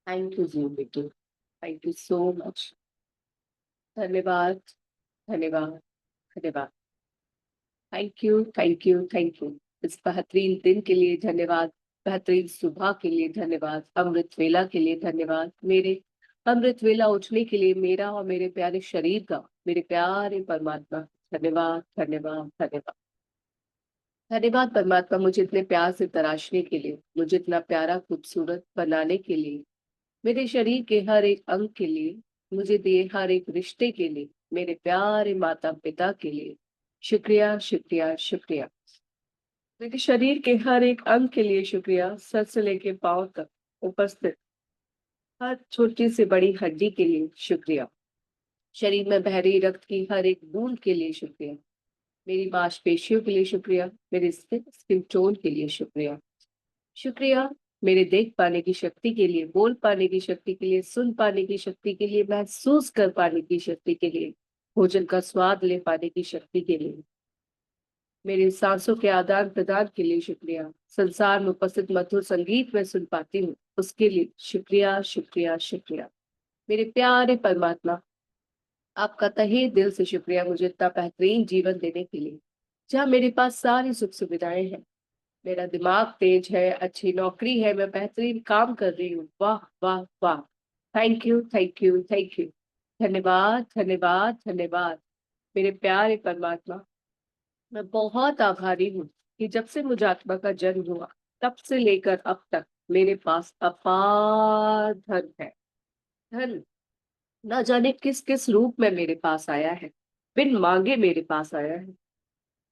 Thank you जी बेटू, thank you so much. धन्यवाद, धन्यवाद, धन्यवाद। Thank you, thank you, thank you. इस बेहतरीन दिन के लिए धन्यवाद, बेहतरीन सुबह के लिए धन्यवाद, अमृत वेला के लिए धन्यवाद, मेरे अमृत वेला उठने के लिए मेरा और मेरे प्यारे शरीर का, मेरे प्यारे परमात्मा, धन्यवाद, धन्यवाद, धन्यवाद। धन्यवाद परमात्मा, मुझे इतने प्यार से तराशने के लिए, मुझे इतना प्यारा खूबसूरत बनाने के लिए, मेरे शरीर के हर एक अंग के लिए, मुझे दिए हर एक रिश्ते के लिए, मेरे प्यारे माता पिता के लिए शुक्रिया, शुक्रिया, शुक्रिया। मेरे शरीर के हर एक अंग के लिए शुक्रिया, सर से लेके पांव तक उपस्थित हर छोटी से बड़ी हड्डी के लिए शुक्रिया। शरीर में बह रही रक्त की हर एक बूंद के लिए शुक्रिया। मेरी मांसपेशियों के लिए शुक्रिया, मेरे स्किन टोन के लिए शुक्रिया। शुक्रिया मेरे देख पाने की शक्ति के लिए, बोल पाने की शक्ति के लिए, सुन पाने की शक्ति के लिए, महसूस कर पाने की शक्ति के लिए, भोजन का स्वाद ले पाने की शक्ति के लिए, मेरे सांसों के आदान प्रदान के लिए शुक्रिया, संसार में उपस्थित मधुर संगीत में सुन पाती हूँ उसके लिए शुक्रिया, शुक्रिया, शुक्रिया। मेरे प्यारे परमात्मा, आपका तहे दिल से शुक्रिया मुझे इतना बेहतरीन जीवन देने के लिए, जहाँ मेरे पास सारी सुख सुविधाएं हैं, मेरा दिमाग तेज है, अच्छी नौकरी है, मैं बेहतरीन काम कर रही हूँ। वाह, वाह, वाह। Thank you, thank you, thank you. धन्यवाद, धन्यवाद, धन्यवाद। मेरे प्यारे परमात्मा, मैं बहुत आभारी हूँ कि जब से मुझ आत्मा का जन्म हुआ, तब से लेकर अब तक मेरे पास अपार धन है। धन न जाने किस किस रूप में मेरे पास आया है, बिन मांगे मेरे पास आया है,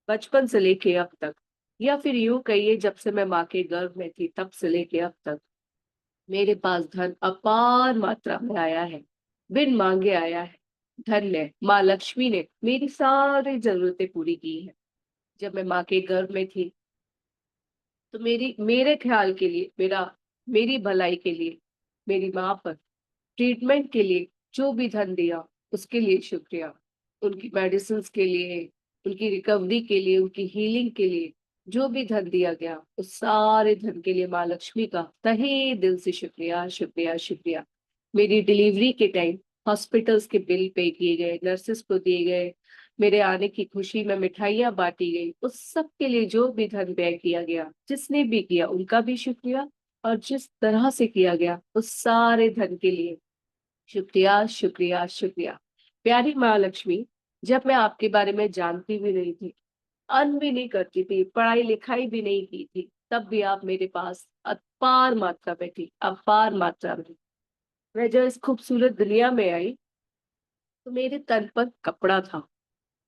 बचपन से लेके अब तक, या फिर यूं कहिए जब से मैं माँ के गर्भ में थी तब से लेके अब तक मेरे पास धन अपार मात्रा में आया है, बिन मांगे आया है। धन ने, माँ लक्ष्मी ने मेरी सारी जरूरतें पूरी की है। जब मैं माँ के गर्भ में थी तो मेरे ख्याल के लिए, मेरी भलाई के लिए, मेरी माँ पर ट्रीटमेंट के लिए जो भी धन दिया उसके लिए शुक्रिया। उनकी मेडिसिन के लिए, उनकी रिकवरी के लिए, उनकी हीलिंग के लिए जो भी धन दिया गया, उस सारे धन के लिए माँ लक्ष्मी का तहे दिल से शुक्रिया, शुक्रिया, शुक्रिया। मेरी डिलीवरी के टाइम हॉस्पिटल्स के बिल पे किए गए, नर्सेस को दिए गए, मेरे आने की खुशी में मिठाइयाँ बांटी गई, उस सब के लिए जो भी धन व्यय किया गया, जिसने भी किया उनका भी शुक्रिया, और जिस तरह से किया गया उस सारे धन के लिए शुक्रिया, शुक्रिया, शुक्रिया। प्यारी माँ लक्ष्मी, जब मैं आपके बारे में जानती भी नहीं थी, अर्न भी नहीं करती थी, पढ़ाई लिखाई भी नहीं की थी, तब भी आप मेरे पास अपार मात्रा में थी, अपार मात्रा में। मैं जब इस खूबसूरत दुनिया में आई तो मेरे तन पर कपड़ा था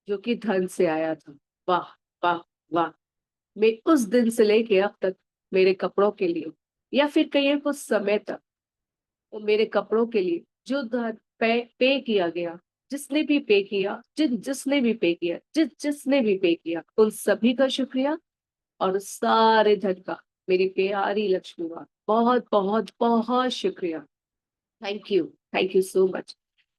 जो कि धन से आया था। वाह, वाह, वाह। मैं उस दिन से लेके अब तक मेरे कपड़ों के लिए, या फिर कहिए कुछ समय तक, तो मेरे कपड़ों के लिए जो धन पे किया गया, जिसने भी पे किया, जिसने भी पे किया, जिसने भी पे किया, उन सभी का शुक्रिया। और उस सारे धन का मेरी प्यारी लक्ष्मी माँ बहुत बहुत बहुत शुक्रिया। Thank you, thank you so much.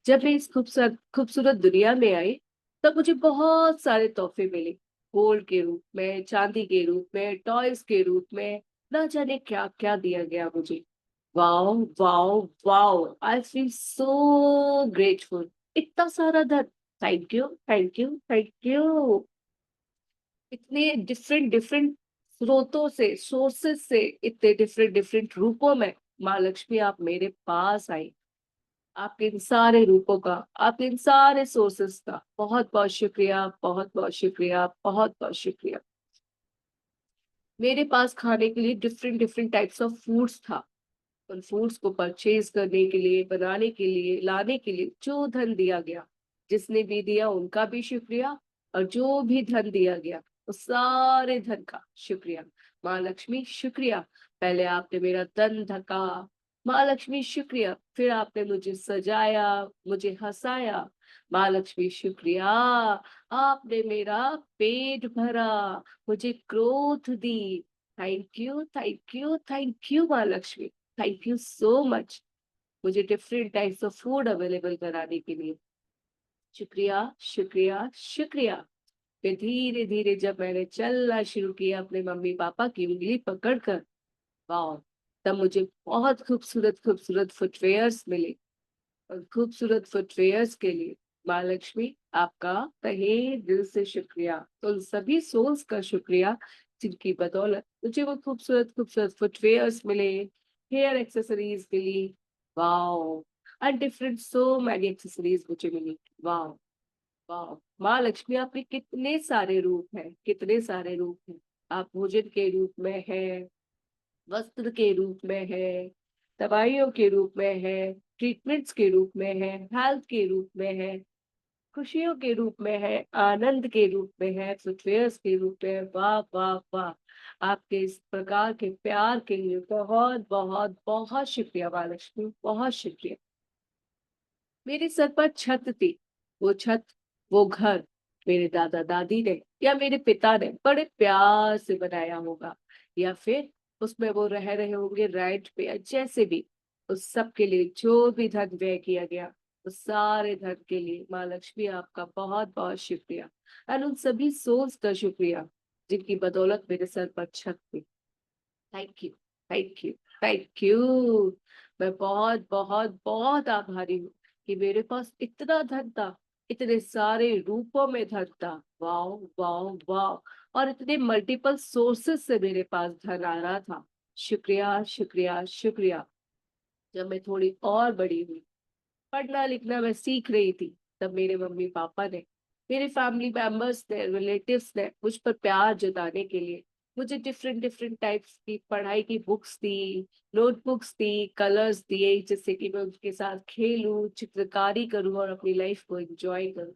जब मैं इस खूबसूरत खूबसूरत दुनिया में आई तब मुझे बहुत सारे तोहफे मिले, गोल्ड के रूप में, चांदी के रूप में, टॉयज के रूप में, ना जाने क्या क्या दिया गया मुझे। वाओ, वाओ, वाओ, आई फील सो ग्रेटफुल। इतना सारा धन, thank you, thank you, thank you. इतने डिफरेंट डिफरेंट स्रोतों से, सोर्सेस से, इतने डिफरेंट डिफरेंट रूपों में माँ लक्ष्मी आप मेरे पास आई। आपके इन सारे रूपों का, आपके इन सारे सोर्सेस का बहुत बहुत शुक्रिया, बहुत बहुत शुक्रिया, बहुत बहुत शुक्रिया। मेरे पास खाने के लिए different different types of foods था। उन फूड्स को परचेज करने के लिए, बनाने के लिए, लाने के लिए जो धन दिया गया, जिसने भी दिया उनका भी शुक्रिया, और जो भी धन दिया गया उस सारे धन का शुक्रिया। माँ लक्ष्मी शुक्रिया, पहले आपने मेरा तन ढका। माँ लक्ष्मी शुक्रिया, फिर आपने मुझे सजाया, मुझे हंसाया। माँ लक्ष्मी शुक्रिया, आपने मेरा पेट भरा, मुझे ग्रोथ दी। Thank you, thank you, thank you माँ Lakshmi, thank you so much. मुझे different types of food available कराने के लिए शुक्रिया, शुक्रिया, शुक्रिया। फिर धीरे धीरे जब मैंने चलना शुरू किया अपने मम्मी पापा की उंगली पकड़कर, वाह, तब मुझे बहुत खूबसूरत खूबसूरत फुटवेयर्स मिले, और खूबसूरत फुटवेयर्स के लिए माँ लक्ष्मी आपका तहे दिल से शुक्रिया। तो उन सभी सोल्स का शुक्रिया जिनकी बदौलत मुझे वो खूबसूरत खूबसूरत फुटवेयर्स मिले, हेयर एक्सेसरीज मिली, wow, and different so many accessories मुझे मिली। वाओ, वाह, माँ लक्ष्मी आपके कितने सारे रूप हैं, कितने सारे रूप हैं। आप भोजन के रूप में है, वस्त्र के रूप में है, दवाइयों के रूप में है, ट्रीटमेंट्स के रूप में है, हेल्थ के रूप में है, खुशियों के रूप में है, आनंद के रूप में है, फुटवेयर्स के रूप में है। वाह वाह वाह, आपके इस प्रकार के प्यार के लिए बहुत बहुत बहुत शुक्रिया माँ लक्ष्मी, बहुत शुक्रिया। मेरे सर पर छत थी, वो छत, वो घर मेरे दादा दादी ने या मेरे पिता ने बड़े प्यार से बनाया होगा, या फिर उसमें वो रह रहे होंगे रेंट पे, या जैसे भी, उस सब के लिए जो भी धन व्यय किया गया, उस सारे धन के लिए माँ लक्ष्मी आपका बहुत बहुत शुक्रिया। और उन सभी सोल्स का शुक्रिया जिनकी बदौलत मेरे सर पर छत थी। Thank you, thank you, thank you. मैं बहुत बहुत बहुत आभारी हूँ कि मेरे पास इतना धन था, इतने सारे रूपों में धन था। वाओ, वाओ, वाओ, और इतने मल्टीपल सोर्सेस से मेरे पास धन आ रहा था। शुक्रिया, शुक्रिया, शुक्रिया। जब मैं थोड़ी और बड़ी हुई, पढ़ना लिखना मैं सीख रही थी, तब मेरे मम्मी पापा ने, मेरे फैमिली मेंबर्स ने, रिलेटिव्स ने मुझ पर प्यार जताने के लिए मुझे डिफरेंट डिफरेंट टाइप्स की पढ़ाई की बुक्स दी, नोटबुक्स दी, कलर्स दिए, जिससे कि मैं उनके साथ खेलूं, चित्रकारी करूं और अपनी लाइफ को एंजॉय करूं।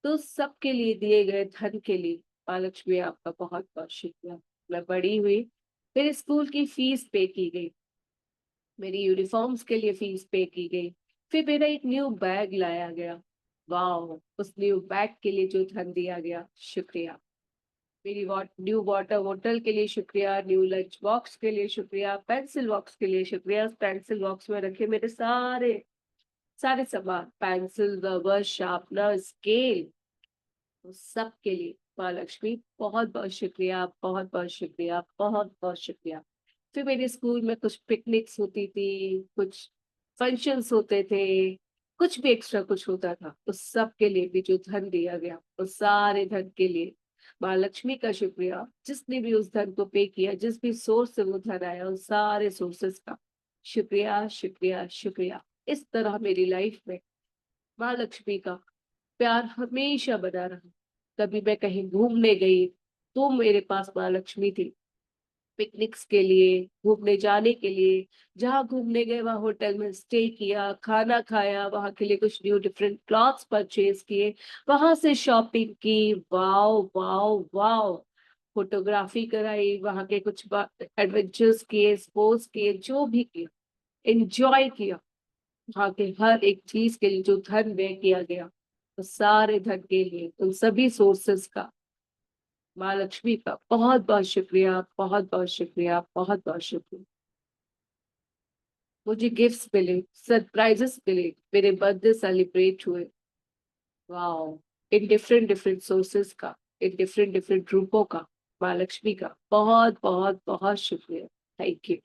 तो सबके लिए दिए गए धन के लिए माँ लक्ष्मी आपका बहुत बहुत शुक्रिया। मैं बड़ी हुई, मेरे स्कूल की फीस पे की गई, मेरी यूनिफॉर्म्स के लिए फीस पे की गई, फिर मेरा एक न्यू बैग लाया गया। वाह, उस न्यू बैग के लिए जो धन दिया गया, शुक्रिया। मेरी न्यू वाटर बोतल के लिए शुक्रिया, न्यू लंच बॉक्स के लिए शुक्रिया, पेंसिल बॉक्स के लिए शुक्रिया। उस पेंसिल बॉक्स में रखे मेरे सारे सारे सामान, पेंसिल, रबर, शार्पनर, स्केल, उस सब के लिए माँ लक्ष्मी बहुत बहुत शुक्रिया, बहुत बहुत शुक्रिया, बहुत बहुत शुक्रिया। फिर मेरे स्कूल में कुछ पिकनिक्स होती थी, कुछ फंक्शंस होते थे, कुछ भी एक्स्ट्रा कुछ होता था, उस सब के लिए भी जो धन दिया गया, उस सारे धन के लिए माँ लक्ष्मी का शुक्रिया। जिसने भी उस धन को पे किया, जिस भी सोर्स से वो धन आया, उन सारे सोर्सेस का शुक्रिया, शुक्रिया, शुक्रिया। इस तरह मेरी लाइफ में माँ लक्ष्मी का प्यार हमेशा बना रहा। कभी मैं कहीं घूमने गई तो मेरे पास माँ लक्ष्मी थी, पिकनिक्स के लिए, घूमने जाने के लिए, जहाँ घूमने गए वहाँ होटल में स्टे किया, खाना खाया, वहाँ के लिए कुछ न्यू डिफरेंट क्लॉथ्स परचेज किए, वहां से शॉपिंग की, वाओ वाओ वाओ, फोटोग्राफी कराई, वहाँ के कुछ एडवेंचर्स किए, स्पोर्ट्स किए, जो भी किया, एंजॉय किया। वहाँ के हर एक चीज के लिए जो धन व्यय किया गया, उस सारे धन के लिए, उन सभी सोर्सेस का माँ लक्ष्मी का बहुत बहुत शुक्रिया, बहुत बहुत शुक्रिया, बहुत बहुत शुक्रिया। मुझे गिफ्ट्स मिले, सरप्राइजेस मिले, मेरे बर्थडे सेलिब्रेट हुए। Wow, in different different sources का, इन डिफरेंट डिफरेंट रूपों का माँ लक्ष्मी का बहुत बहुत बहुत शुक्रिया। Thank you.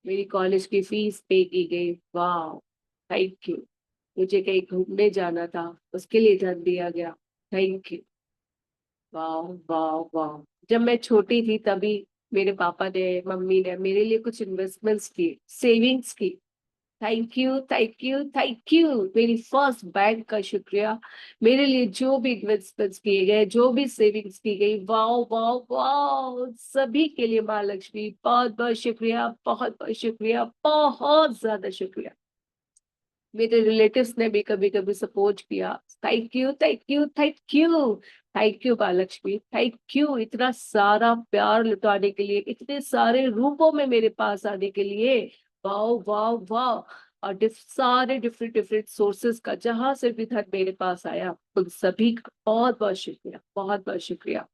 मेरी कॉलेज की फीस पे की गई। वाह, थैंक यू। मुझे कहीं घूमने जाना था, उसके लिए धन दिया गया। Thank you. वाह, वाह, वाह। जब मैं छोटी थी तभी मेरे पापा ने, मम्मी ने मेरे लिए कुछ इन्वेस्टमेंट्स किए, सेविंग्स की। Thank you, thank you, thank you. मेरी फर्स्ट बैंक का शुक्रिया। मेरे लिए जो भी इन्वेस्टमेंट्स किए गए, जो भी सेविंग्स की गई, वाओ वाओ वाओ, सभी के लिए माँ लक्ष्मी बहुत बहुत शुक्रिया, बहुत बहुत शुक्रिया, बहुत ज्यादा शुक्रिया। मेरे रिलेटिव्स ने भी कभी कभी सपोर्ट किया। Thank you, thank you, thank you, thank you Mahalakshmi, thank you. इतना सारा प्यार लुटाने के लिए, इतने सारे रूपों में मेरे पास आने के लिए, वाओ वाओ वाओ। और सारे डिफरेंट डिफरेंट सोर्सेस का जहां से भी धन मेरे पास आया, उन सभी का बहुत बहुत शुक्रिया, बहुत बहुत शुक्रिया।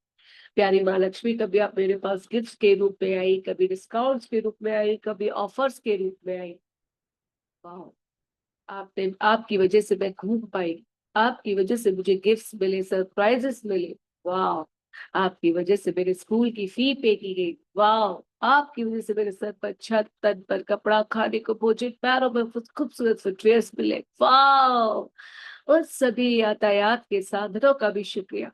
प्यारी महालक्ष्मी, कभी आप मेरे पास गिफ्ट के रूप में आई, कभी डिस्काउंट्स के रूप में आई, कभी ऑफर्स के रूप में आई। वाह, आपने, आपकी वजह से मैं घूम पाई, आपकी वजह से मुझे गिफ्ट्स मिले, सरप्राइजेस मिले। वाह, आपकी वजह से मेरे स्कूल की फी पे की गई। वाह, आपकी वजह से मेरे सर पर छत, तन पर कपड़ा, खाने को भोजन, पैरों में खूबसूरत फुटवियर्स मिले। वाह! उन सभी यातायात के साधनों का भी शुक्रिया,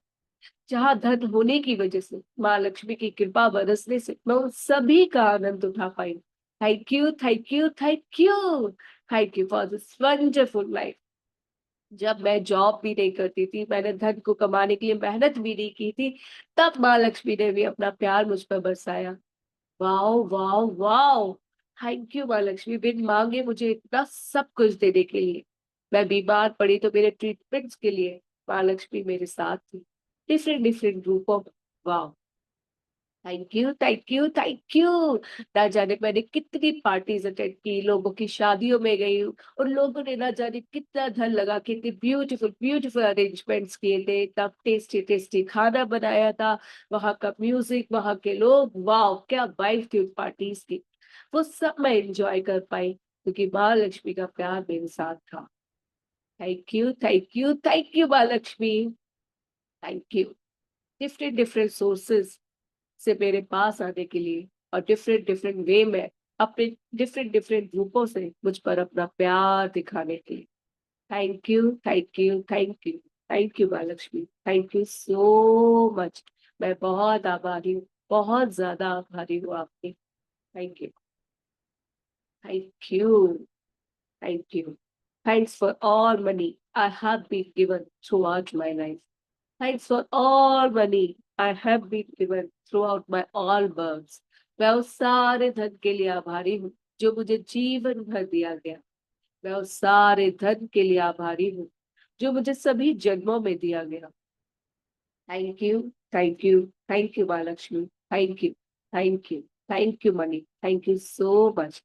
जहाँ धन होने की वजह से, माँ लक्ष्मी की कृपा बरसने से मैं उन सभी का आनंद उठा पाई। Thank you, thank you, thank you, thank you for this wonderful life. जब मैं जॉब भी नहीं करती थी, मैंने धन को कमाने के लिए मेहनत भी नहीं की थी, तब माँ लक्ष्मी ने भी अपना प्यार मुझ पर बरसाया। Wow, wow, wow! Thank you माँ लक्ष्मी, बिन मांगे मुझे इतना सब कुछ देने के लिए। मैं बीमार पड़ी तो मेरे ट्रीटमेंट्स के लिए माँ लक्ष्मी मेरे साथ थी, डिफरेंट डिफरेंट रूपों में। वाह! Thank you, thank you, thank you. ना जाने मैंने कितनी पार्टीज अटेंड की, लोगों की शादियों में गई, उन लोगों ने ना जाने कितना धन लगा के इतने ब्यूटीफुल ब्यूटीफुल अरेंजमेंट्स किए थे, तब टेस्टी टेस्टी खाना बनाया था, वहां का म्यूजिक, वहां के लोग, वाह क्या वाइब थी उन पार्टीज की। वो सब मैं एंजॉय कर पाई क्योंकि माँ लक्ष्मी का प्यार मेरे साथ था। Thank you, thank you, thank you माँ Lakshmi. Thank you. Different different sources से मेरे पास आने के लिए और डिफरेंट डिफरेंट वे में अपने डिफरेंट डिफरेंट रूपों से मुझ पर अपना प्यार दिखाने के लिए। Thank you, thank you, thank you, thank you Mahalakshmi, thank you so much. मैं बहुत आभारी हूँ, बहुत ज्यादा आभारी हूँ आपकी। Thank you, thank you, thank you. Thanks for all money I have been given throughout my life. Thanks for all money I have been given throughout my all births. मैं उस सारे धन के लिए आभारी हूँ जो मुझे जीवन भर दिया गया। मैं उस सारे धन के लिए आभारी हूँ जो मुझे सभी जन्मों में दिया गया। Thank you, thank you, thank you Mahalakshmi, thank you, thank you, thank you money, thank you so much.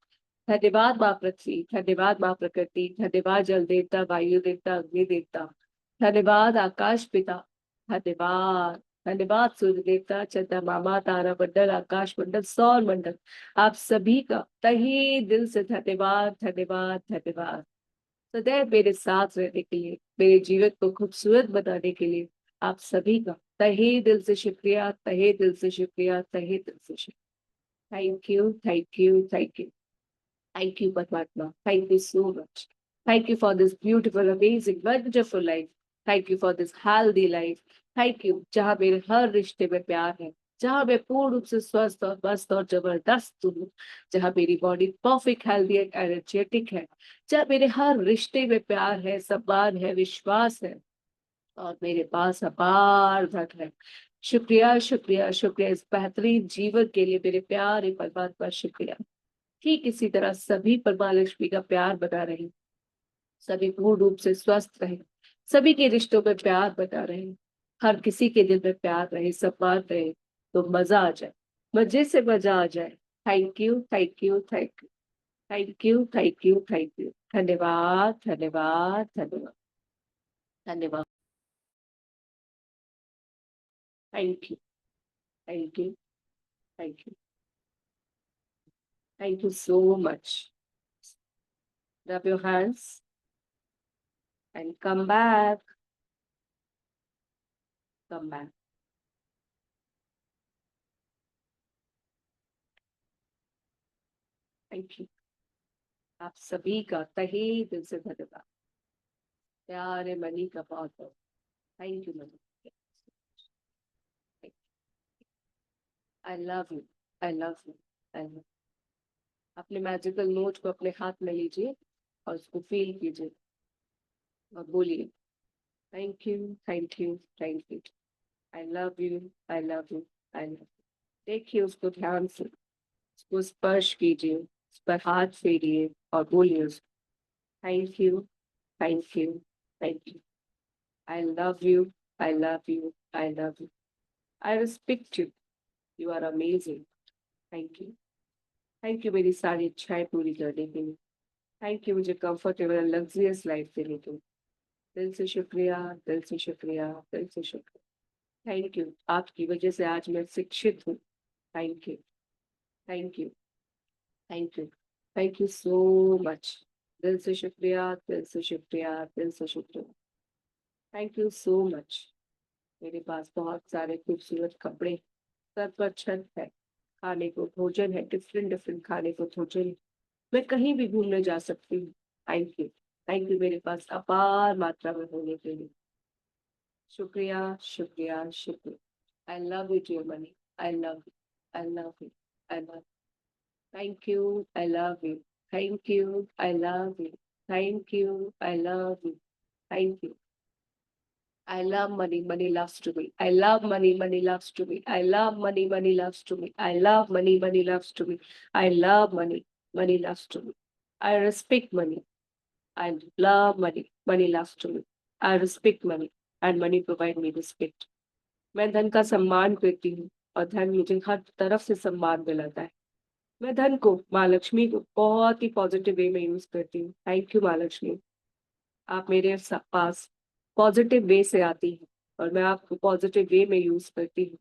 धन्यवाद माँ पृथ्वी, धन्यवाद माँ प्रकृति, धन्यवाद जल देवता, वायु देवता, अग्नि देवता, धन्यवाद आकाश पिता, धन्यवाद, धन्यवाद सूर्य देवता, चंद्रमा मामा, तारा मंडल, आकाश मंडल, सौर मंडल, आप सभी का तहे दिल से धन्यवाद, धन्यवाद, धन्यवाद। सदैव मेरे साथ रहने के लिए, मेरे जीवन को खूबसूरत बनाने के लिए आप सभी का तहे दिल से शुक्रिया, तहे दिल से शुक्रिया, तहे दिल से शुक्रिया। Thank you, thank you, thank you, thank you परमात्मा, thank you so much. Thank you for this beautiful amazing wonderful life. Thank you for this healthy life. Thank you जहाँ मेरे हर रिश्ते में प्यार है, जहाँ मैं पूर्ण रूप से स्वस्थ और मस्त और जबरदस्त हूँ, जहाँ मेरी body perfect healthy and energetic है, जहाँ मेरे हर रिश्ते में प्यार है, सम्मान है, विश्वास है और मेरे पास अपार धन है। शुक्रिया, शुक्रिया, शुक्रिया इस बेहतरीन जीवन के लिए मेरे प्यारे परमात्मा, शुक्रिया। ठीक इसी तरह सभी पर माँ लक्ष्मी का प्यार बना रहे, सभी पूर्ण रूप से स्वस्थ रहे, सभी के रिश्तों में प्यार बना रहे, हर किसी के दिल में प्यार रहे, सम्मान रहे, तो मजा आ जाए, मजे से मजा आ जाए। Thank you, thank you, thank you, thank you, thank you, thank you. धन्यवाद, धन्यवाद, धन्यवाद, धन्यवाद। Thank you, thank you, thank you, thank you so much. Rub your hands and come back, come back. Thank you. आप सभी का तहे दिल से धन्यवाद। प्यारे मनी का बहुत बहुत thank you money. I love you, I love you, I love. अपने मैजिकल नोट को अपने हाथ में लीजिए और उसको फील कीजिए और बोलिए thank you, thank you, thank you, I love you, I love you, I love. देखिए उसको ध्यान से, उसको स्पर्श कीजिए, उस पर हाथ फेरिए और बोलिए उसको thank you, thank you, thank you, I love you, I love you, I love you, I respect you, you are amazing. Thank you, thank you मेरी सारी इच्छाएं पूरी करने के लिए। थैंक यू मुझे कंफर्टेबल एंड लग्जरियस लाइफ देने के लिए। दिल से शुक्रिया, दिल से शुक्रिया, दिल से शुक्रिया। थैंक यू, आपकी वजह से आज मैं शिक्षित हूँ। Thank you, thank you, thank you, thank you so much. दिल से शुक्रिया, दिल से शुक्रिया, दिल से शुक्रिया। Thank you so much. मेरे पास बहुत सारे खूबसूरत कपड़े, सर पर छत है, खाने को भोजन है, डिफरेंट डिफरेंट खाने को भोजन है। मैं कहीं भी घूमने जा सकती हूँ। थैंक यू मेरे पास अपार मात्रा में होने के लिए। शुक्रिया, शुक्रिया, शुक्रिया। I love you dear money. I love you, I love you, I love. Thank you, I love you. Thank you, I love you. Thank you, I love you. Thank you. I love money, money loves to me. I love money, money loves to me. I love money, money loves to me. I love money, money loves to me. I love money, money loves to me. I respect money. I love money, money loves to me. I respect money and money provide me respect. मैं धन का सम्मान करती हूँ और धन मुझे हर तरफ से सम्मान दिलाता है। मैं धन को, माँ लक्ष्मी को बहुत ही पॉजिटिव वे में यूज करती हूँ। थैंक यू माँ लक्ष्मी। आप मेरे पास पॉजिटिव वे से आती है और मैं आपको पॉजिटिव वे में यूज करती हूँ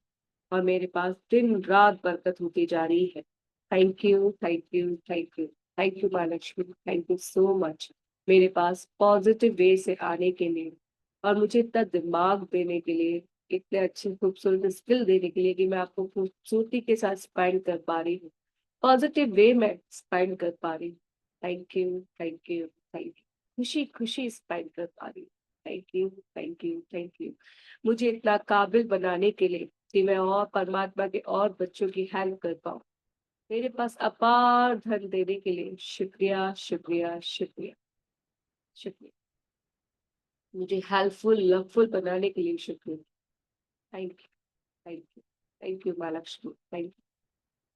और मेरे पास दिन रात बरकत होती जा रही है। Thank you, thank you, thank you. Thank you Mahalakshmi, thank you so much मेरे पास पॉजिटिव वे से आने के लिए और मुझे इतना दिमाग देने के लिए, इतने अच्छे खूबसूरत स्किल देने के लिए कि मैं आपको खूबसूरती के साथ स्पेंड कर पा रही हूँ, पॉजिटिव वे में स्पेंड कर पा रही हूँ। Thank you, thank you, thank you. खुशी खुशी स्पेंड कर पा रही हूँ। Thank you, thank you, thank you. मुझे इतना काबिल बनाने के लिए कि मैं और परमात्मा के और बच्चों की हेल्प कर पाऊँ। मेरे पास अपार धन देने के लिए शुक्रिया, शुक्रिया, शुक्रिया, शुक्रिया। मुझे हेल्पफुल लवफुल बनाने के लिए शुक्रिया। Thank you, thank you, thank you माँ लक्ष्मी, थैंक यू।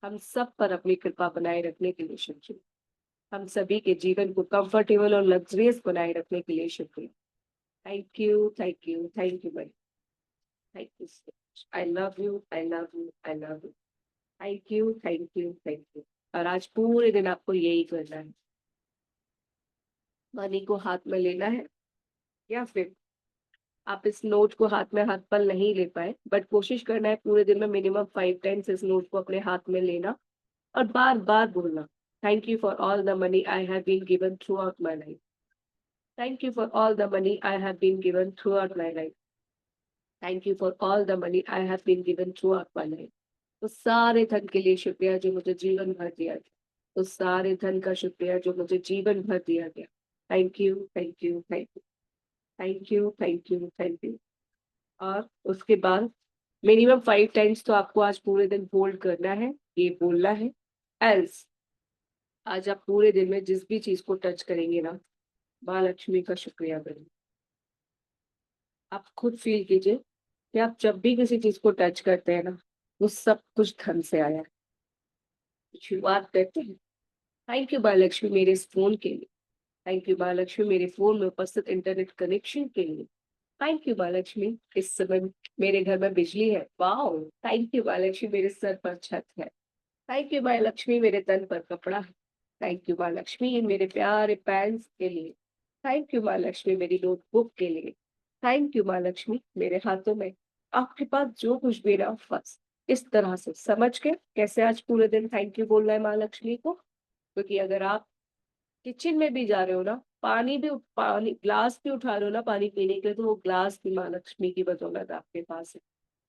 हम सब पर अपनी कृपा बनाए रखने के लिए शुक्रिया। हम सभी के जीवन को कंफर्टेबल और लग्जरियस बनाए रखने के लिए शुक्रिया। Thank you, thank you, thank you भाई। Thank you so much. I love you, I love you, I love you. Thank you, thank you, thank you. और आज पूरे दिन आपको यही करना है। मनी को हाथ में लेना है, या फिर आप इस नोट को हाथ में हर पल नहीं ले पाए, बट कोशिश करना है पूरे दिन में मिनिमम 5 टाइम्स इस नोट को अपने हाथ में लेना और बार बार बोलना, thank you for all the money I have been given throughout my life. Thank you for all the money I have been given throughout my life. Thank you for all the money I have been given throughout my life. उस सारे धन के लिए शुक्रिया जो मुझे जीवन भर दिया गया। उस सारे धन का शुक्रिया जो मुझे जीवन भर दिया गया। Thank you, thank you, thank you, thank you, thank you, thank you. और उसके बाद मिनिमम 5 टाइम्स तो आपको आज पूरे दिन होल्ड करना है, ये बोलना है। एल्स आज आप पूरे दिन में जिस भी चीज को टच करेंगे ना, माँ लक्ष्मी का शुक्रिया करें। आप खुद फील कीजिए कि आप जब भी किसी चीज को टच करते हैं ना, वो सब कुछ धन से आया है। शुरुआत करते हैं। थैंक यू माँ लक्ष्मी मेरे इस फोन के लिए। थैंक यू माँ लक्ष्मी मेरे फोन में उपस्थित इंटरनेट कनेक्शन के लिए। थैंक यू माँ लक्ष्मी इस समय मेरे घर में बिजली है। वाओ। थैंक यू माँ लक्ष्मी मेरे सर पर छत है। थैंक यू माँ लक्ष्मी मेरे तन पर कपड़ा है। थैंक यू माँ लक्ष्मी मेरे प्यारे पेन्स के लिए। थैंक यू माँ लक्ष्मी मेरी नोटबुक के लिए। थैंक यू माँ लक्ष्मी मेरे हाथों में आपके पास जो कुछ भी रहा, बस इस तरह से समझ के कैसे आज पूरे दिन थैंक यू बोलना है माँ लक्ष्मी को। क्योंकि अगर आप किचन में भी जा रहे हो ना, पानी ग्लास भी उठा रहे हो ना पानी पीने के लिए, तो वो ग्लास भी माँ लक्ष्मी की बदौलत आपके पास है।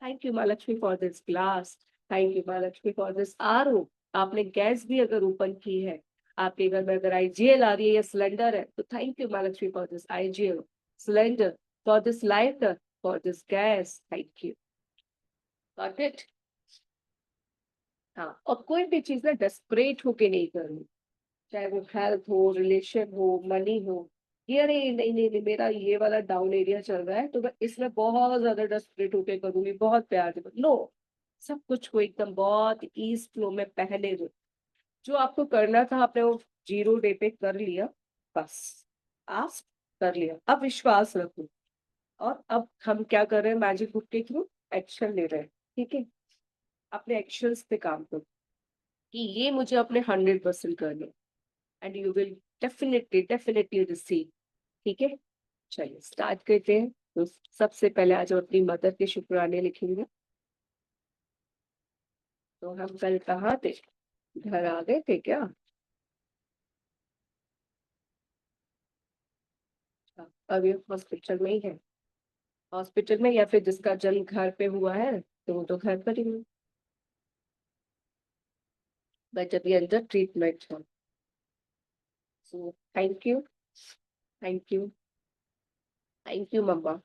थैंक यू माँ Lakshmi for this glass. Thank you माँ लक्ष्मी फॉर दिस आरओ। आपने गैस भी अगर ओपन की है, आपके घर में अगर आईजीएल आ रही है या सिलेंडर है, तो थैंक यू माँ Lakshmi for this IGL cylinder, for this lighter, for this gas. Thank you. Got it. हाँ, और कोई भी चीज ना डेस्परेट होके नहीं करनी, चाहे वो हेल्थ हो, रिलेशन हो, मनी हो। ये नहीं नहीं नहीं नहीं, मेरा ये वाला डाउन एरिया चल रहा है तो मैं इसमें बहुत ज्यादा डेस्परेट होके करूंगी, बहुत प्यार से नो। सब कुछ को एकदम बहुत ईज फ्लो में पहले दो। जो आपको करना था आपने वो 0 डे पे कर लिया, बस आप कर लिया। अब विश्वास रखो। और अब हम क्या कर रहे हैं, मैजिक बुक के थ्रू एक्शन ले रहे हैं। ठीक है, अपने एक्शंस पे काम करो कि ये मुझे अपने 100% करने, and you will definitely definitely receive. ठीक है, चलिए स्टार्ट करते हैं। तो सबसे पहले आज हम अपनी मदर के शुक्राने लिखेंगे। तो हम कल कहाँ थे, घर आ गए थे क्या? अच्छा, अभी हॉस्पिटल में ही है। हॉस्पिटल में, या फिर जिसका जन्म घर पे हुआ है तो वो तो घर पर ही है। बट अभी अंडर ट्रीटमेंट है। So thank you thank you mamma.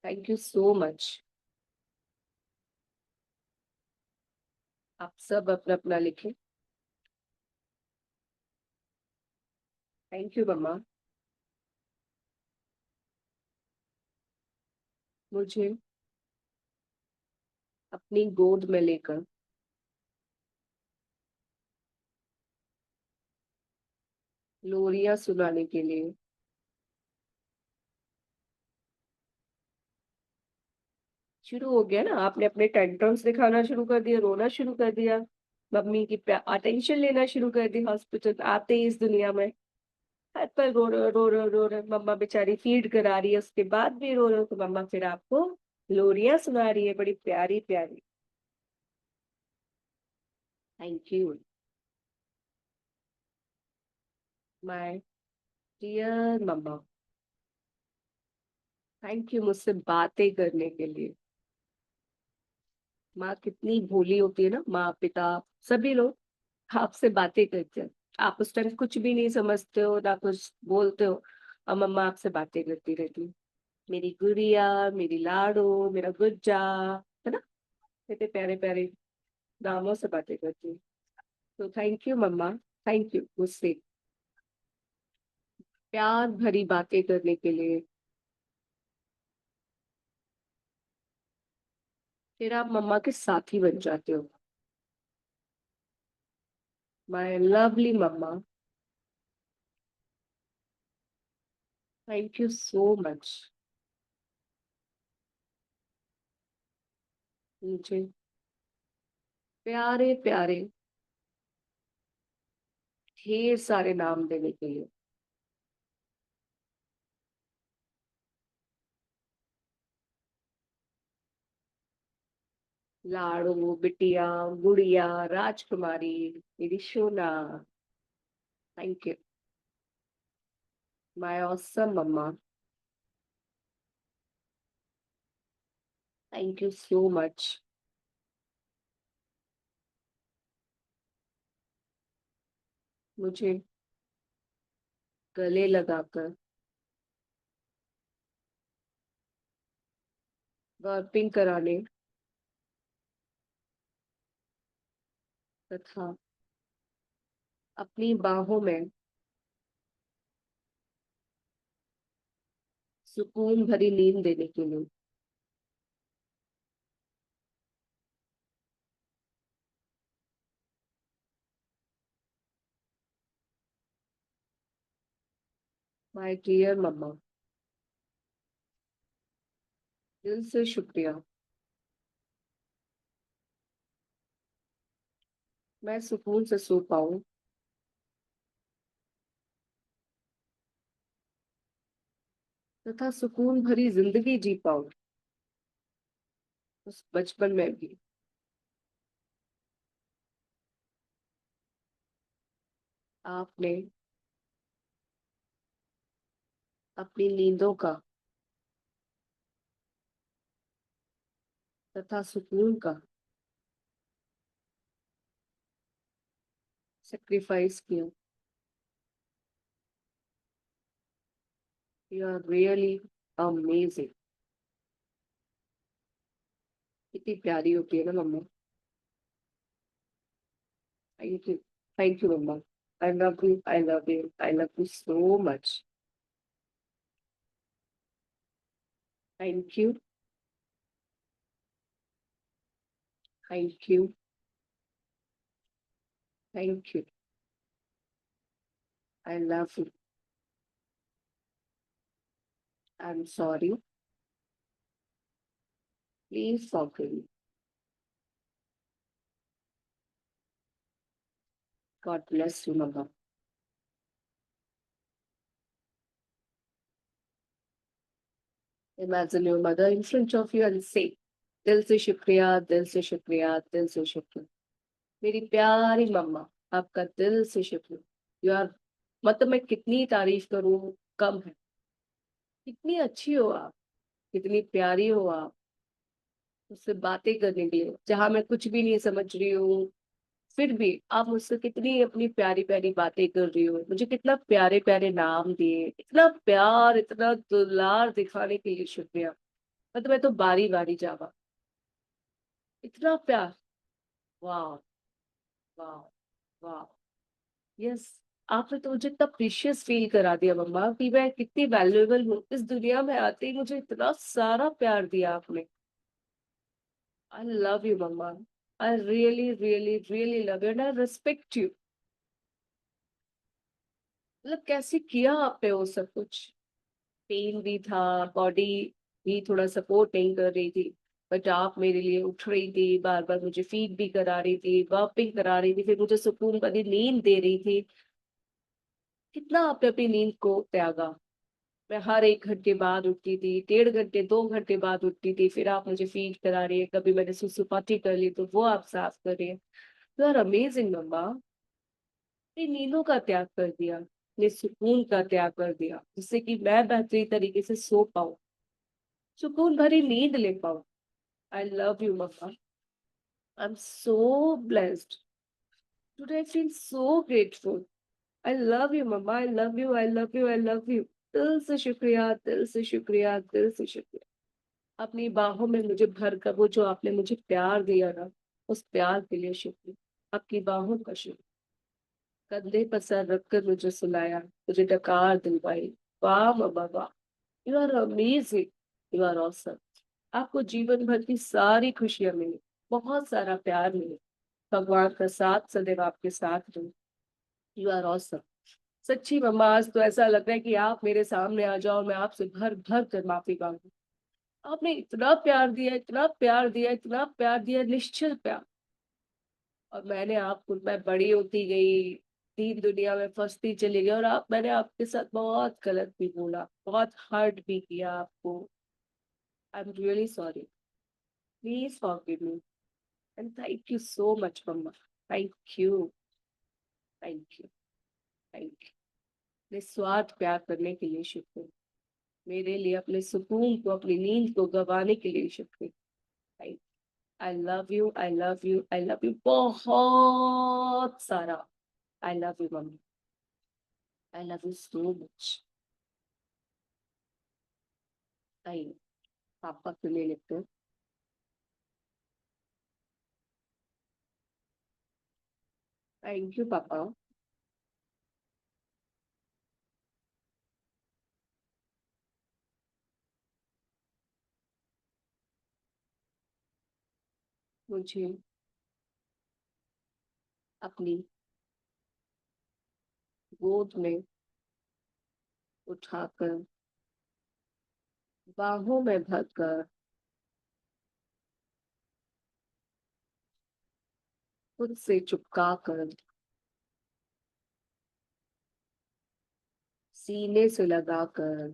Thank you so much. आप सब अपना अपना लिखें। Thank you mamma. मुझे अपनी गोद में लेकर लोरियां सुनाने के लिए शुरू हो गया ना। आपने अपने टेंट्रम्स दिखाना शुरू कर दिया, रोना शुरू कर दिया, मम्मी की अटेंशन लेना शुरू कर दी। हॉस्पिटल आते ही इस दुनिया में हर पर रो रहे मम्मा बेचारी फीड करा रही है, उसके बाद भी रो रहे हो तो मम्मा फिर आपको लोरियां सुना रही है बड़ी प्यारी प्यारी। Thank you my dear mamma. Thank you मुझसे बातें करने के लिए। माँ कितनी भोली होती है ना, माँ पिता सभी लोग आपसे बातें करते हैं। आप उस टाइम कुछ भी नहीं समझते हो ना कुछ बोलते हो, और मम्मा आपसे बातें करती रहती है। मेरी गुड़िया, मेरी लाडो, मेरा गुज्जा, है ना, इतने प्यारे प्यारे नामों से बातें करती है। तो thank you mamma. Thank you मुझसे प्यार भरी बातें करने के लिए। फिर आप मम्मा के साथी बन जाते हो। My lovely mamma. Thank you so much. मुझे प्यारे प्यारे ढेर सारे नाम देने के लिए। लाडो, बिटिया, गुड़िया, राजकुमारी, मेरी सोना। Thank you my awesome mamma. Thank you so much. मुझे गले लगाकर बर्पिंग कराने तथा अपनी बाहों में सुकून भरी नींद देने के लिए। माय डियर मम्मा, दिल से शुक्रिया। मैं सुकून से सो पाऊं तथा सुकून भरी जिंदगी जी पाऊं, उस बचपन में भी। आपने अपनी नींदों का तथा सुकून का सेक्रीफाइस किया। You are really amazing. कितनी प्यारी होती है ना mama. Thank you. Thank you mamma. I love you, I love you, I love you so much. Thank you. Thank you. Thank you. I love you. I am sorry. Please forgive me. God bless you mama. Imagine your mother in front of you and say, दिल से शुक्रिया, दिल से शुक्रिया, दिल से शुक्रिया। मेरी प्यारी मम्मा, आपका दिल से शुक्रिया। यू आर, मतलब मैं कितनी तारीफ करूं कम है। कितनी अच्छी हो आप, कितनी प्यारी हो आप, उससे बातें करने के लिए, जहां मैं कुछ भी नहीं समझ रही हूँ, फिर भी आप मुझसे कितनी अपनी प्यारी प्यारी बातें कर रही हो, मुझे कितना प्यारे प्यारे नाम दिए, इतना प्यार इतना दुलार दिखाने के लिए शुक्रिया। मतलब मैं तो बारी बारी जावा, इतना प्यार। वाह, वाह, वाह। यस, आपने तो मुझे इतना प्रीशियस फील करा दिया मम्मा कि मैं कितनी वैल्यूएबल हूँ इस दुनिया में। आते ही मुझे इतना सारा प्यार दिया आपने। I love you mamma. I really really really love you and I respect you. मतलब कैसे किया आपने वो सब कुछ। पेन भी था, बॉडी भी थोड़ा सपोर्ट नहीं कर रही थी, बट आप मेरे लिए उठ रही थी, बार बार मुझे फीड भी करा रही थी, बर्पिंग करा रही थी, फिर मुझे सुकून भरी नींद दे रही थी। कितना आपने अपनी नींद को त्यागा। मैं हर 1 घंटे बाद उठती थी, 1.5 घंटे 2 घंटे बाद उठती थी, फिर आप मुझे फीड करा रही है, कभी मैंने सुसु पॉटी कर ली तो वो आप साफ कर रही है। यू आर अमेजिंग मम्मा। अपनी नींदों का त्याग कर दिया, अपने सुकून का त्याग कर दिया, जिससे कि मैं बेहतरीन तरीके से सो पाऊं, सुकून भरी नींद ले पाऊं। I love you mamma. I am so blessed today, I feel so grateful. I love you mamma, I love you, I love you, I love you. दिल से शुक्रिया, दिल से शुक्रिया, दिल से शुक्रिया। अपनी बाहों में मुझे भर कर वो जो आपने मुझे प्यार दिया ना, उस प्यार के लिए शुक्रिया। आपकी बाहों का शुक्रिया। कंधे पर सर रखकर मुझे सुलाया, मुझे डकार दिलवाई। वाह मम्मा वाह। You are amazing, you are awesome. आपको जीवन भर की सारी खुशियां मिली, बहुत सारा प्यार मिले, भगवान का साथ सदैव आपके साथ रहे। You are awesome. सच्ची मम्मा, आज तो ऐसा लग रहा है कि आप मेरे सामने आ जाओ, मैं आपसे भर भर कर माफी मांगू। आपने इतना प्यार दिया, इतना प्यार दिया, इतना प्यार दिया, निश्चल प्यार। और मैंने आपको, मैं बड़ी होती गई, दीन दुनिया में फंसती चली गई, और मैंने आपके साथ बहुत गलत भी बोला, बहुत हर्ट भी किया आपको। I am really sorry. Please forgive me and thank you so much मम्मा। Thank you, thank you, thank you. निस्वार्थ प्यार करने के लिए शुक्रिया। मेरे लिए अपने सुकून को, अपनी नींद को गंवाने के लिए शुक्रिया। I love you, I love you, I love you बहुत सारा। I love you mummy. I love you so much. I, papa के लिए लिखते हो। थैंक यू पापा। मुझे अपनी गोद में उठाकर, बाहों में भरकर, खुद से चिपका कर, सीने से लगाकर,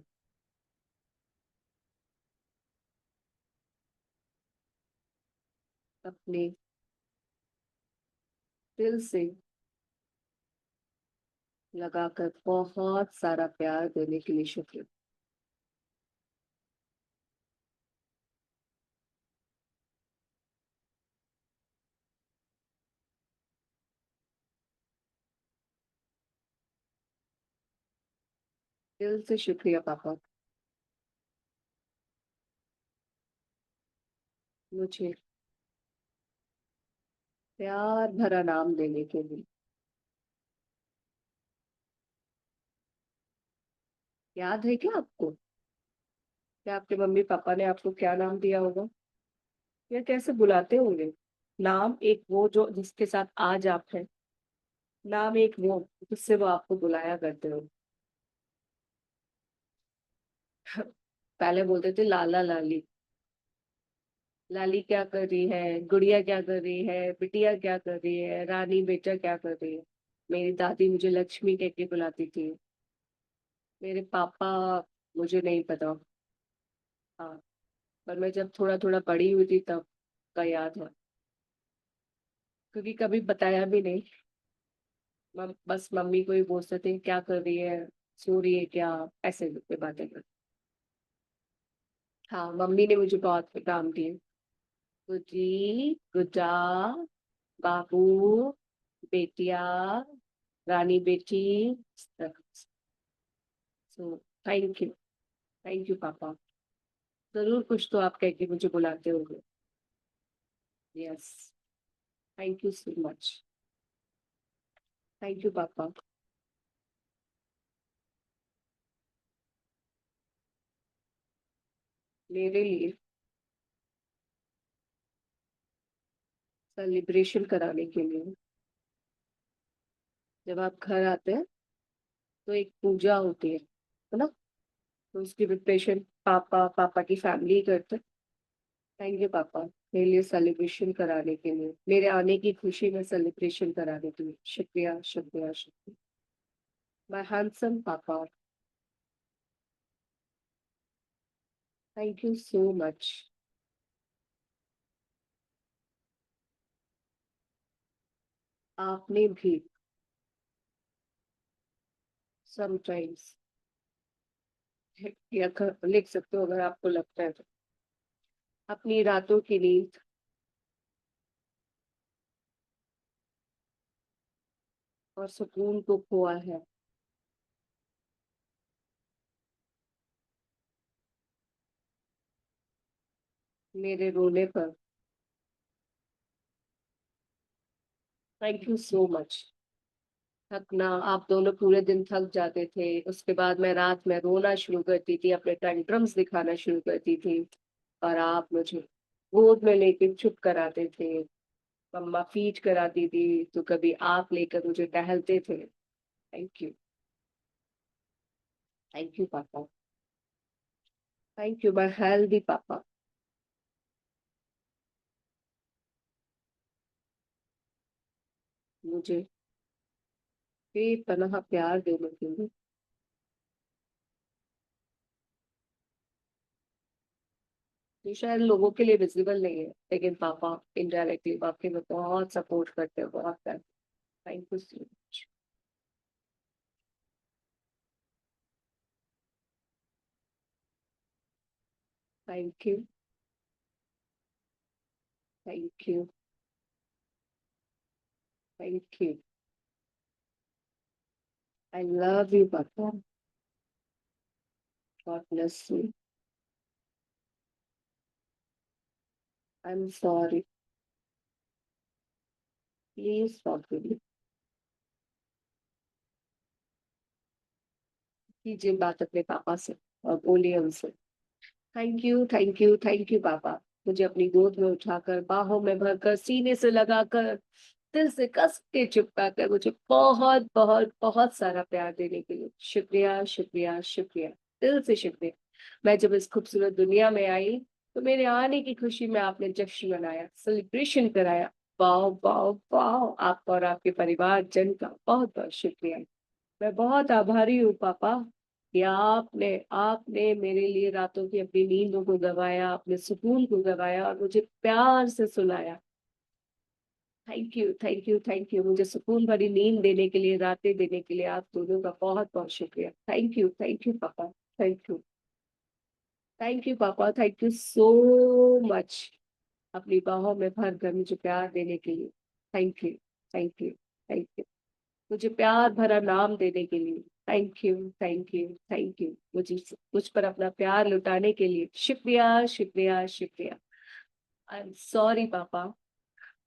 अपने दिल से लगाकर बहुत सारा प्यार देने के लिए शुक्रिया। दिल से शुक्रिया पापा, मुझे प्यार भरा नाम देने के लिए। याद है क्या आपको, क्या आपके मम्मी पापा ने आपको क्या नाम दिया होगा, या कैसे बुलाते होंगे। नाम एक वो जो जिसके साथ आज आप हैं, नाम एक वो जिससे वो आपको बुलाया करते हो। पहले बोलते थे लाला लाली। लाली क्या कर रही है, गुड़िया क्या कर रही है, बिटिया क्या कर रही है, रानी बेटा क्या कर रही है। मेरी दादी मुझे लक्ष्मी कह के बुलाती थी। मेरे पापा, मुझे नहीं पता। हाँ, पर मैं जब थोड़ा थोड़ा बड़ी हुई थी तब का याद है, क्योंकि कभी बताया भी नहीं। बस मम्मी को ही पूछते थे क्या कर रही है, सो रही है क्या, ऐसे पे बातें कर। हाँ, मम्मी ने मुझे बहुत काम दिए। गुडी, गुड्डा, बाबू, बेटिया, रानी बेटी। सो थैंक यू पापा। जरूर कुछ तो आप कह के मुझे बुलाते होंगे। Yes, thank you so much. Thank you पापा। मेरे लिए सेलिब्रेशन कराने के लिए जब आप घर आते हैं तो एक पूजा होती है ना? तो उसकी प्रिपरेशन पापा की फैमिली करते हैं। थैंक यू पापा, मेरे लिए सेलिब्रेशन कराने के लिए, मेरे आने की खुशी में सेलिब्रेशन कराने के लिए। शुक्रिया शुक्रिया शुक्रिया माय हैंडसम पापा। Thank you so much. आपने भी समटाइम्स या लिख सकते हो अगर आपको लगता है तो, अपनी रातों की नींद और सुकून को खोआ है। मेरे रोने पर थैंक यू सो मच। थकना, आप दोनों पूरे दिन थक जाते थे, उसके बाद मैं रात में रोना शुरू करती थी, अपने टेंट्रम्स दिखाना शुरू करती थी, और आप मुझे गोद में लेके चुप कराते थे। मम्मा फीड कराती थी तो कभी आप लेकर मुझे टहलते थे। थैंक यू पापा। थैंक यू माय हेल्दी पापा। मुझे बेपनाह प्यार देने के लिए। ये शायद लोगों के लिए विजिबल नहीं है, लेकिन पापा इनडायरेक्टली वाकई में बहुत सपोर्ट करते हैं, बहुत करते हैं। Thank you so much. Thank you. Thank you. Thank you. I love you पापा। God bless you. I am sorry. Please forgive me. कीजिए बात अपने पापा से और बोलिए उनसे थैंक यू पापा। मुझे अपनी गोद में उठाकर, बाहों में भरकर, सीने से लगाकर, दिल से कस के चिपका कर मुझे बहुत बहुत बहुत सारा प्यार देने के लिए शुक्रिया शुक्रिया शुक्रिया। दिल से शुक्रिया। मैं जब इस खूबसूरत दुनिया में आई तो मेरे आने की खुशी में आपने जश्न मनाया, सेलिब्रेशन कराया। वाह वाह वाह, आपका और आपके परिवार जन का बहुत बहुत शुक्रिया। मैं बहुत आभारी हूँ पापा कि आपने आपने मेरे लिए रातों की अपनी नींदों को गवाया, अपने सुकून को गवाया और मुझे प्यार से सुलाया। थैंक यू मुझे सुकून भरी नींद देने के लिए, रातें देने के लिए आप दोनों का बहुत बहुत शुक्रिया। थैंक यू पापा। Thank you. थैंक यू पापा, थैंक यू सो मच। अपनी बाहों में भर कर मुझे प्यार देने के लिए। Thank you. Thank you. Thank you. मुझे प्यार भरा नाम देने के लिए। Thank you. Thank you. Thank you. मुझे मुझ पर अपना प्यार लुटाने के लिए शुक्रिया शुक्रिया शुक्रिया। आई एम सॉरी पापा।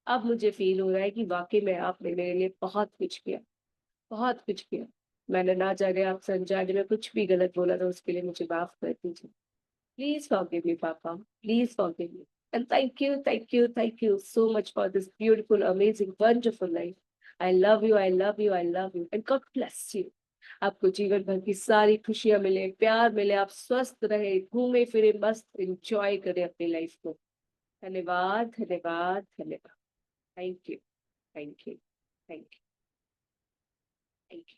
अब मुझे फील हो रहा है कि वाकई में आपने मेरे लिए बहुत कुछ किया, बहुत कुछ किया। मैंने ना जाने आपसे अनजाने में कुछ भी गलत बोला था, उसके लिए मुझे माफ कर दीजिए। प्लीज फॉरगिव मी पापा। Please forgive me. And thank you so much for this beautiful, amazing, wonderful life. I love you, I love you, I love you. And God bless you. आपको जीवन भर की सारी खुशियां मिले, प्यार मिले, आप स्वस्थ रहे, घूमे फिरे, मस्त एंजॉय करें अपनी लाइफ को। धन्यवाद धन्यवाद धन्यवाद। Thank you. Thank you. Thank you. Thank you.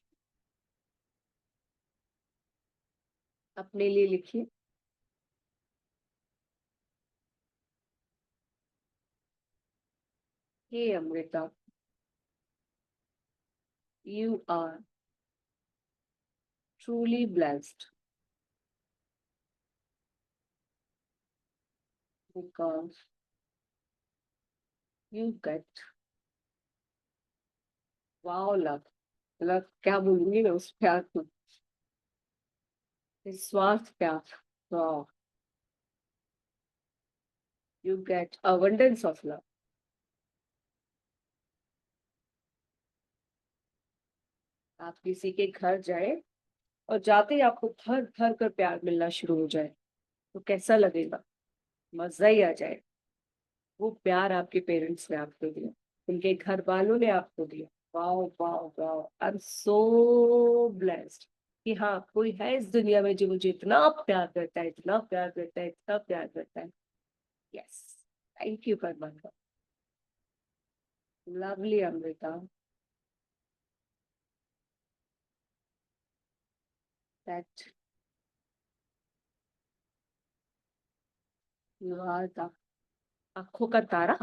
अपने लिए लिखिए। Hey Amrita, you are truly blessed because you get wow love. मतलब क्या बोलूंगी मैं उस प्यार को, निस्वार्थ प्यार। Wow. You get abundance of love. आप किसी के घर जाए और जाते ही आपको भर भर कर प्यार मिलना शुरू हो जाए तो कैसा लगेगा? मजा ही आ जाए। वो प्यार आपके पेरेंट्स ने आपको दिया, उनके घर वालों ने आपको दिया। Wow wow wow, I am so blessed कि हाँ कोई है इस दुनिया में जो मुझे इतना प्यार करता है, इतना प्यार करता है, इतना प्यार करता है। यस। थैंक यू परमात्मा। Lovely Amrita. That you are the आंखों का तारा।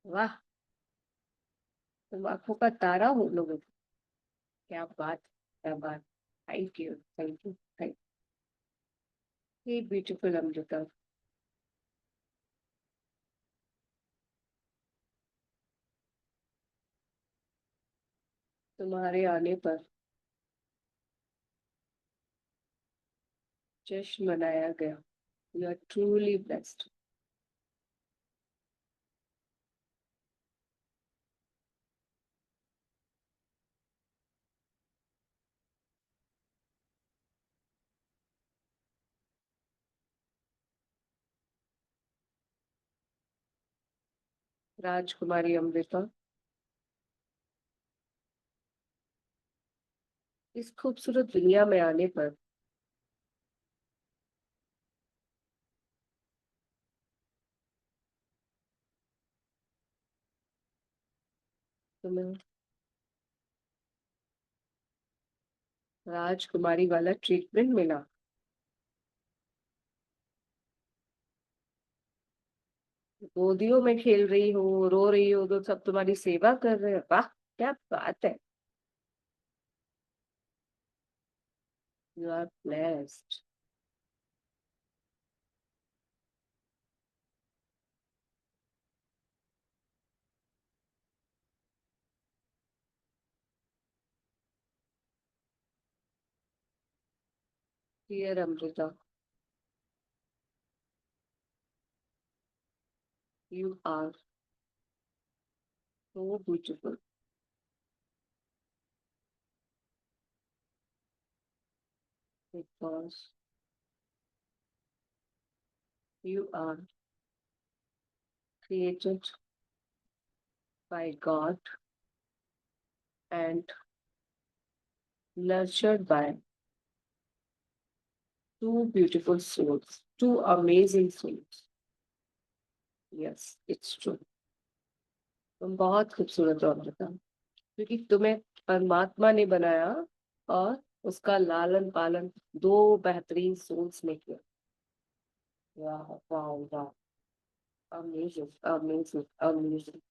वाह। तुम आंखों का तारा हो लोगों की। क्या बात, क्या बात। Thank you, thank you, thank you beautiful Amrita. तुम्हारे आने पर जश्न मनाया गया। You are truly blessed. राजकुमारी अमृता, इस खूबसूरत दुनिया में आने पर तुम्हें राजकुमारी वाला ट्रीटमेंट मिला। गोदियों में खेल रही हो, रो रही हो तो सब तुम्हारी सेवा कर रहे हैं। वाह, क्या बात है। You are blessed. Dear Amrita, you are so beautiful because you are created by God and nurtured by two beautiful souls, two amazing souls. Yes, it's true. तुम बहुत खूबसूरत हो अमृता, क्योंकि तुम्हें परमात्मा ने बनाया और उसका लालन पालन दो बेहतरीन सोल्स ने किया। वाह वाह वाह। Amazing, amazing, amazing.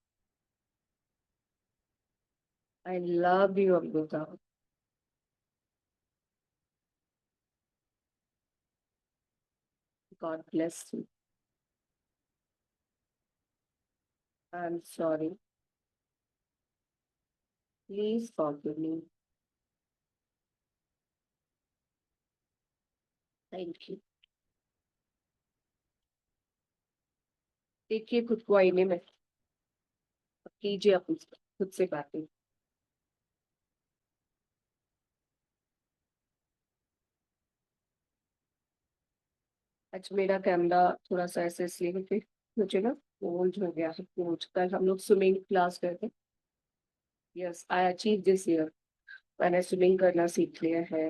I love you Amrita. God bless you. I am sorry. Please forgive me. Thank you. देखिए खुद को आईने में, कीजिए आप खुद से बातें। आज मेरा कैमरा थोड़ा सा ऐसे इसलिए क्योंकि मुझे ना कोल्ड हो गया है। कोल्ड, कल हम लोग स्विमिंग क्लास गए थे। Yes, I achieve this year. मैंने स्विमिंग करना सीख लिया है।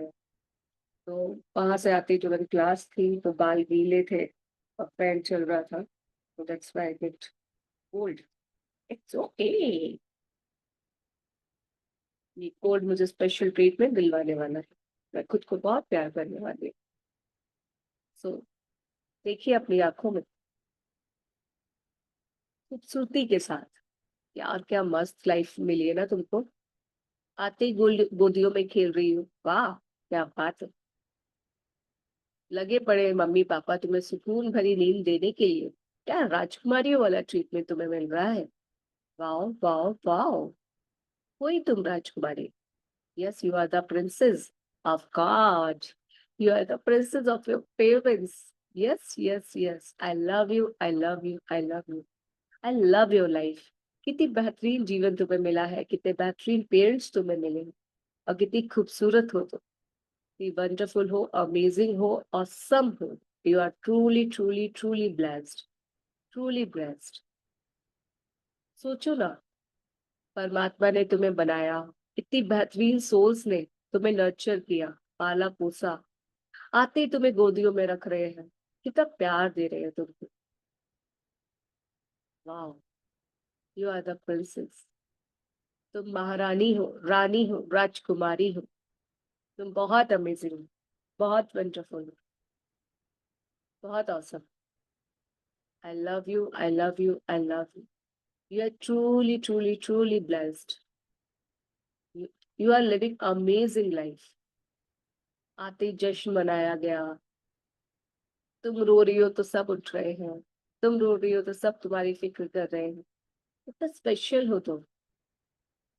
तो वहां से आती जो मेरी क्लास थी तो बाल गीले थे और फैन चल रहा था, तो that's why I get cold. It's okay. ये कोल्ड मुझे स्पेशल ट्रीटमेंट दिलवाने वाला है। मैं खुद को बहुत प्यार करने वाली हूँ। सो देखिए अपनी आंखों में खूबसूरती के साथ। यार क्या मस्त लाइफ मिली है ना तुमको। आते ही गोदियों में खेल रही हो। वाह, क्या बात है। लगे पड़े मम्मी पापा तुम्हें सुकून भरी नींद देने के लिए। क्या राजकुमारियों वाला ट्रीटमेंट तुम्हें मिल रहा है। वाओ वाओ वाओ, वही तुम राजकुमारी। Yes, you are the princess of God. You are the princess of your parents. Yes, yes, yes. I love you. I love you. I love you. I love your life. कितनी बेहतरीन जीवन तुम्हें मिला है, कितने बेहतरीन पेरेंट्स तुम्हें मिले हैं, और कितनी खूबसूरत हो तुम, कितनी वंडरफुल हो, अमेजिंग हो, ऑसम हो। You are truly truly truly blessed, truly blessed. सोचो ना, परमात्मा ने तुम्हें बनाया, इतनी बेहतरीन सोल्स ने तुम्हें नर्चर किया, पाला पोसा, आते ही तुम्हें गोदियों में रख रहे हैं, कितना प्यार दे रहे हैं तुमको। वाह, यू आर द प्रिंसेस। तुम महारानी हो, रानी हो, राजकुमारी हो। तुम बहुत अमेजिंग हो, बहुत वंडरफुल हो, बहुत awesome. I love you, I love you, I love you. You are truly truly truly blessed. You are living amazing life. आते ही जश्न मनाया गया। तुम रो रही हो तो सब उठ रहे हैं, तुम रो रही हो तो सब तुम्हारी फिक्र कर रहे हैं। इतना स्पेशल हो तुम।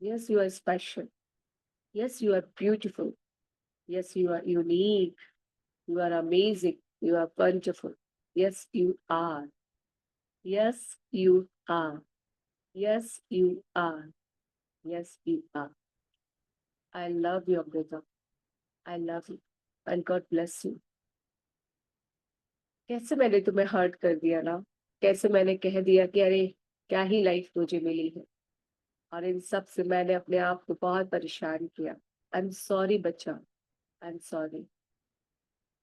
Yes, you are special. Yes, you are beautiful. Yes, you are unique. You are amazing. You are wonderful. Yes, you are. Yes, you are. Yes, you are. Yes, you are. I love you, Amrita. I love you. And God bless you. कैसे मैंने तुम्हें hurt कर दिया ना, कैसे मैंने कह दिया कि अरे क्या ही लाइफ मुझे मिली है, और इन सब से मैंने अपने आप को बहुत परेशान किया। आई एम सॉरी बच्चा, आई एम सॉरी।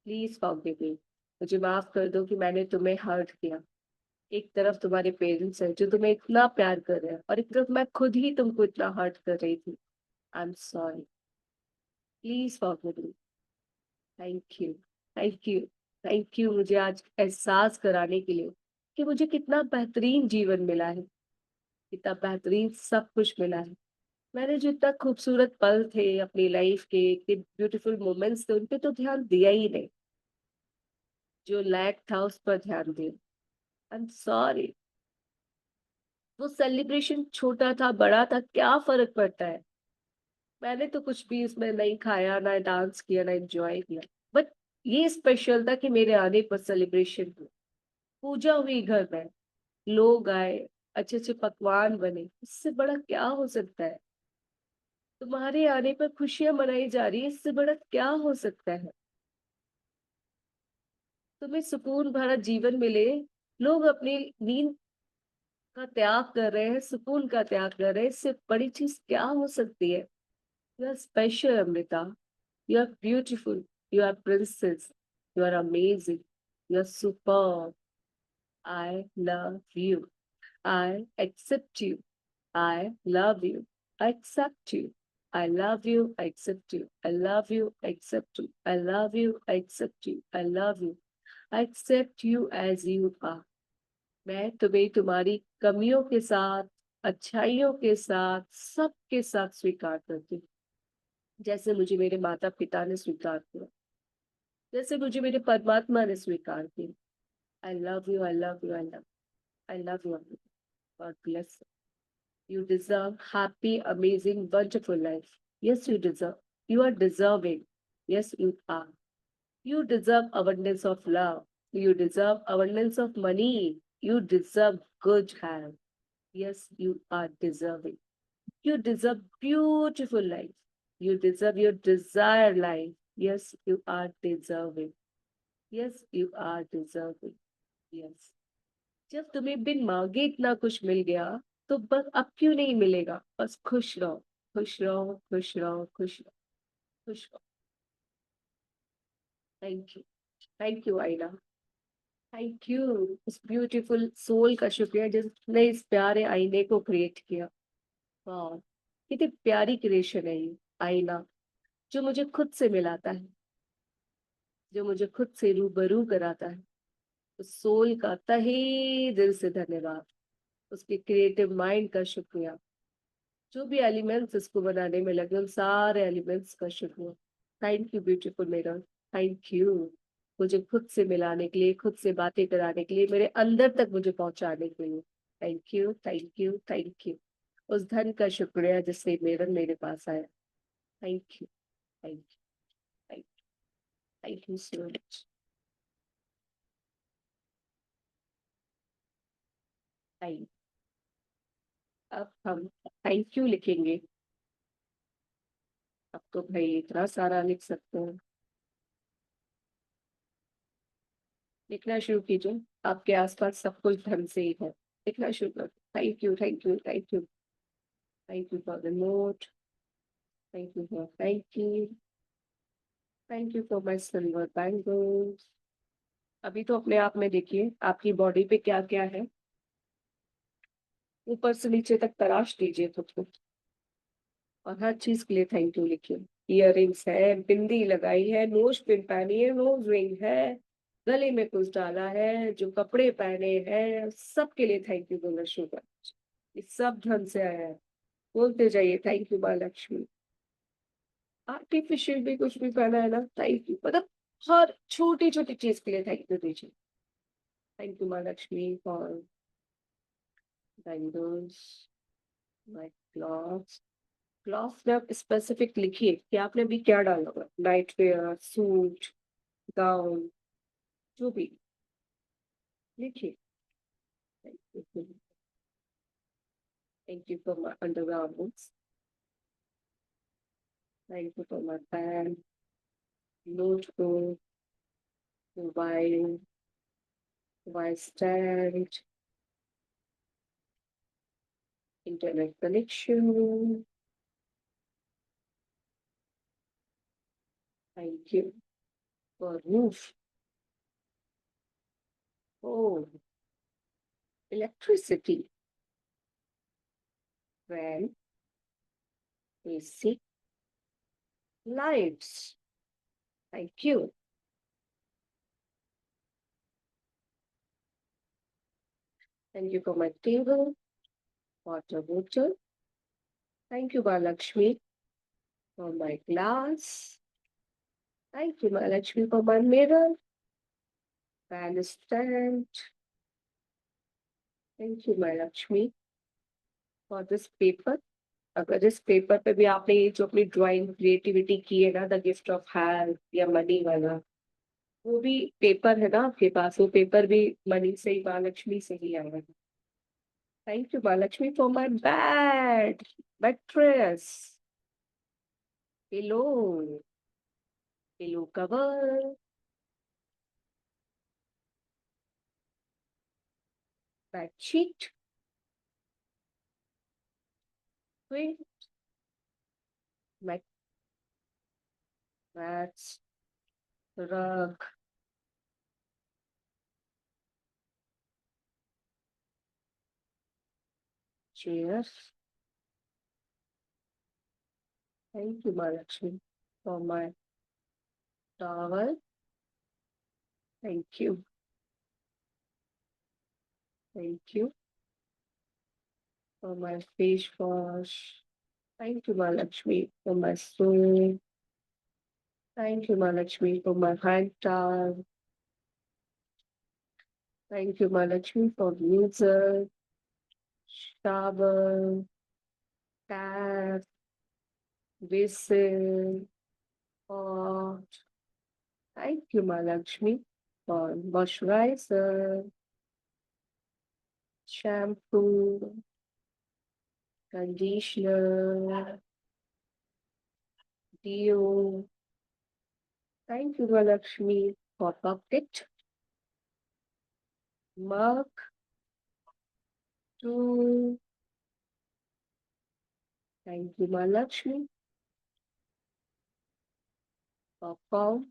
प्लीज फॉरगिव मी। मुझे माफ कर दो कि मैंने तुम्हें हर्ट किया। एक तरफ तुम्हारे पेरेंट्स हैं जो तुम्हें इतना प्यार कर रहे हैं, और एक तरफ मैं खुद ही तुमको इतना हर्ट कर रही थी। आई am sorry, please forgive me. Thank you, thank you, thank you मुझे आज एहसास कराने के लिए कि मुझे कितना बेहतरीन जीवन मिला है, कितना बेहतरीन सब कुछ मिला है। मैंने जो इतना खूबसूरत पल थे अपनी लाइफ के, इतने ब्यूटीफुल मोमेंट्स थे, उन पे तो ध्यान दिया ही नहीं। जो लैक था उस पर ध्यान दिया। आई एम सॉरी। वो सेलिब्रेशन छोटा था बड़ा था क्या फर्क पड़ता है। मैंने तो कुछ भी इसमें नहीं खाया, ना डांस किया, ना एंजॉय किया। बट ये स्पेशल था कि मेरे आने पर सेलिब्रेशन हुआ, पूजा हुई घर में, लोग आए, अच्छे अच्छे पकवान बने। इससे बड़ा क्या हो सकता है। तुम्हारे आने पर खुशियां मनाई जा रही है, इससे बड़ा क्या हो सकता है। तुम्हें सुकून भरा जीवन मिले, लोग अपनी नींद का त्याग कर रहे हैं, सुकून का त्याग कर रहे हैं, इससे बड़ी चीज क्या हो सकती है। You are special Amrita. You are beautiful. You are princess. You are amazing. You are superb. I love you. I accept you. I love you. I accept you. I love you. I accept you. I love you. I accept you. I love you. I accept you. I love you. I accept you as you are. मैं तुम्हें तुम्हारी कमियों के साथ, अच्छाइयों के साथ, सबके साथ स्वीकार करती हूँ, जैसे मुझे मेरे माता पिता ने स्वीकार किया, जैसे मुझे मेरे परमात्मा ने स्वीकार किया। I love you, I love you, I love you. God bless you. Deserve happy, amazing, wonderful life. Yes you deserve, you are deserving. Yes you are. You deserve abundance of love. You deserve abundance of money. You deserve good health. Yes, you are deserving. You deserve beautiful life. You deserve your desired life. Yes, you are deserving. Yes, you are deserving. Yes. जब तुम्हें बिन मांगे इतना कुछ मिल गया, तो बस अब क्यों नहीं मिलेगा। बस खुश रहो, खुश रहो, खुश रहो, खुश रहो, खुश रहो। थैंक यू, थैंक यू आईना। थैंक यू इस ब्यूटीफुल सोल का शुक्रिया जिसने इस प्यारे आईने को क्रिएट किया। वाह, कितनी प्यारी क्रिएशन है ये आईना, जो मुझे खुद से मिलाता है, जो मुझे खुद से रूबरू कराता है। उस सोल का तहे दिल से धन्यवाद, उसके क्रिएटिव माइंड का शुक्रिया, जो भी एलिमेंट्स इसको बनाने में लगे उन सारे एलिमेंट्स का शुक्रिया। Thank you beautiful mirror. Thank you मुझे खुद से मिलाने के लिए, खुद से बातें कराने के लिए, मेरे अंदर तक मुझे पहुंचाने के लिए। Thank you, thank you, thank you. उस धन का शुक्रिया जिससे मेरे मेरे पास आया। Thank you, thank you, thank thank you so much. Thank अब हम थैंक यू लिखेंगे। अब तो भाई इतना सारा लिख सकते हैं। लिखना शुरू कीजिए। आपके आसपास सब कुछ ढंग से ही है। लिखना शुरू कर। Thank you, thank you, thank you, thank you for the note. Thank you for thank you. Thank you for my silver bangles. अभी तो अपने आप में देखिए आपकी बॉडी पे क्या क्या है। ऊपर से नीचे तक तराश दीजिए खुद को। और हर चीज के लिए थैंक यू लिखिए। इयररिंग्स है, बिंदी लगाई है, नोज पिन पहनी है, नोज रिंग है, गले में कुछ डाला है, जो कपड़े पहने हैं, सबके लिए थैंक यू बोलना शुरू कर। ये सब ढंग से आया है। बोलते जाइए थैंक यू माँ लक्ष्मी। आर्टिफिशियल भी कुछ भी पहना है ना, थैंक यू। मतलब हर छोटी छोटी चीज के लिए थैंक यू दीजिए। थैंक यू माँ Lakshmi for bangles, my clothes. Cloth में आप स्पेसिफिक लिखिए कि आपने अभी क्या डाला हुआ, नाइट वेयर, सूट, गाउन, जो भी लिखिए। Thank you for my undergarments. Thank you for my pan, notebook, mobile, mobile stand, internet connection. Thank you for roof, oh, electricity, fan, AC, lights. Thank you. Thank you for my table, water bottle. Thank you, Mahalakshmi, for my glass. Thank you, Mahalakshmi, for my mirror, fan stand. Thank you, Mahalakshmi, for this paper. अगर इस paper पे भी आपने ये जो अपनी drawing creativity की है ना, द गिफ्ट ऑफ हेल्थ या मनी वाला, वो भी पेपर है ना आपके पास, वो पेपर भी मनी से ही, महालक्ष्मी से ही आया है। Thank you Mahalakshmi for my bed, mattress, pillow, pillow cover, bedsheet, mats, rug, chair. Thank you Mahalakshmi for my towel. Thank you, thank you for my face wash. Thank you Mahalakshmi for my soap. Thank you, Mahalakshmi, for my hand towel. Thank you, Mahalakshmi, for music, shower, tap, whistle, pot. Thank you, Mahalakshmi, for moisturizer, shampoo, conditioner, deo. Thank you, Mahalakshmi, for bucket, mug, tool. Thank you, Mahalakshmi, for comb,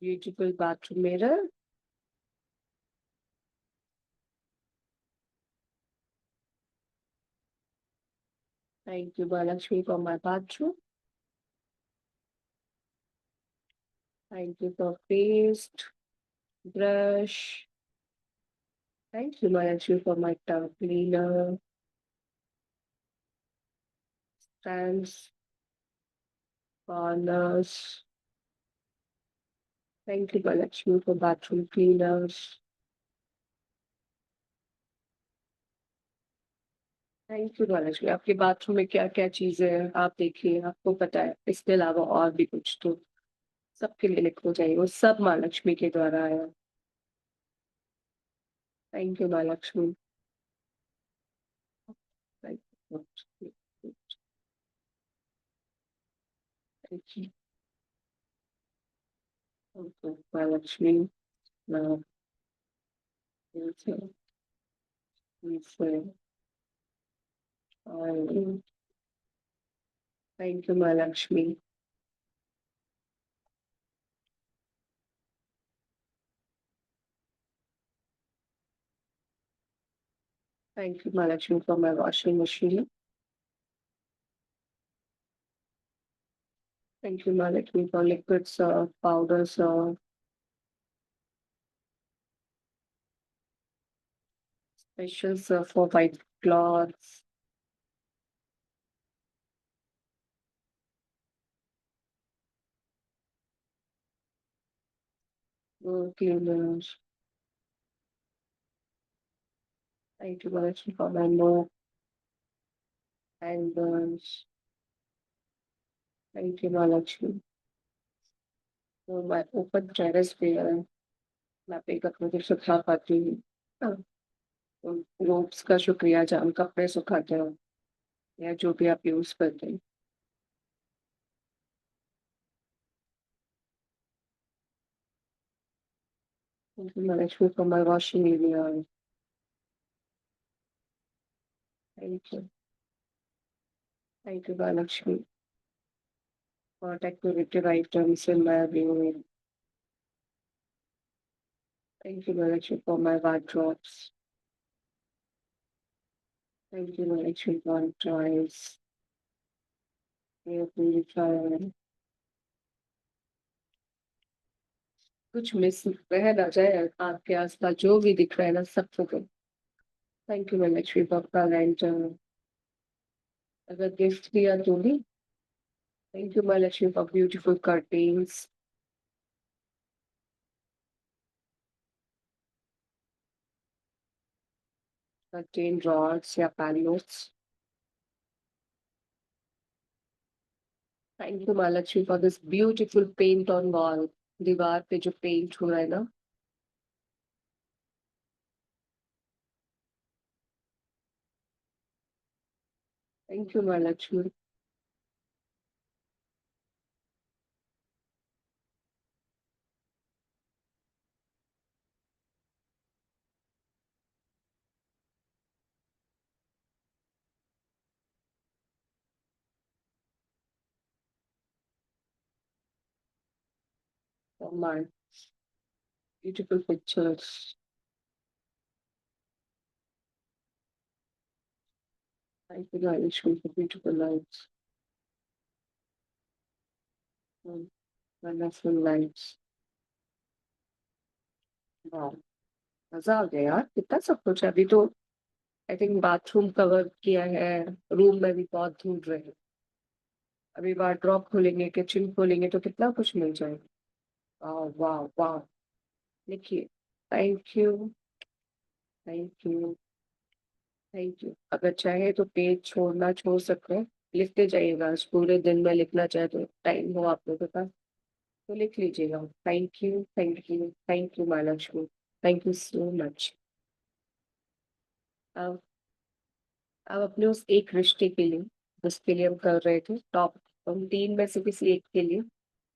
beautiful bathroom mirror. Thank you, Mahalakshmi, for my bathroom. Thank you for paste, brush. Thank you, Mahalakshmi, for my tub cleaner, stands, corners. Thank you, Mahalakshmi, for bathroom cleaners. Thank you Mahalakshmi. आपके bathroom में क्या क्या चीजें हैं आप देखिए, आपको पता है, इसके अलावा और भी कुछ तो सबके लिए लिखो चाहिए, वो सब माँ लक्ष्मी के द्वारा आया। थैंक यू माँ लक्ष्मी। थैंक यू माँ लक्ष्मी। थैंक यू माँ लक्ष्मी। थैंक यू माँ Lakshmi for my washing machine. Thank you माँ Lakshmi for liquid Surf, powder Surf, special Surf for white cloths. Cleaners. Thank you very much for my mop and thank you Mahalakshmi. तो मैं ऊपर terrace पे है, मैं अपने कपड़ों को सुखा पाती हूँ। तो रोप्स का शुक्रिया जहाँ हम कपड़े सुखाते हो या जो भी आप यूज करते हैं। Thank you Mahalakshmi for my washing area. Thank you. Thank you Mahalakshmi for decorative items in my room. Thank you Mahalakshmi for my wardrobes. Thank you Mahalakshmi for toys. Air purifier. कुछ miss रह ना जाए आपके आसपास, जो भी दिख रहा है ना सबको दो। थैंक यू महालक्ष्मी पप्पा लैंटर्न। अगर गिफ्ट दिया तो भी thank you Mahalakshmi for beautiful curtains. Curtain rods या panels. Thank you Mahalakshmi for this beautiful paint on wall. दीवार पे जो पेंट हो रहा है ना। Thank you Mahalakshmi. For my beautiful pictures. Thank you Mahalakshmi for beautiful lights. Wonderful lights. वाह, मजा आ गया यार, कितना सब कुछ है। अभी तो आई थिंक बाथरूम कवर किया है, रूम में भी बहुत ढूंढ रहे हैं। अभी वार्डरोब खोलेंगे, किचन खोलेंगे तो कितना कुछ मिल जाएगा। वाह वाह वाह। लिखिए। Thank you. Thank you. Thank you. अगर चाहे तो पेज छोड़ना छोड़ सकते हैं, लिखते जाइएगा। पूरे दिन में लिखना चाहे तो टाइम हो आप लोगों के पास तो लिख लीजिएगा। Thank you thank you thank you Mahalakshmi. Thank you so much. अब अब अपने उस एक रिश्ते के लिए जिसके लिए हम कर रहे थे टॉप, हम तीन में से किसी एक के लिए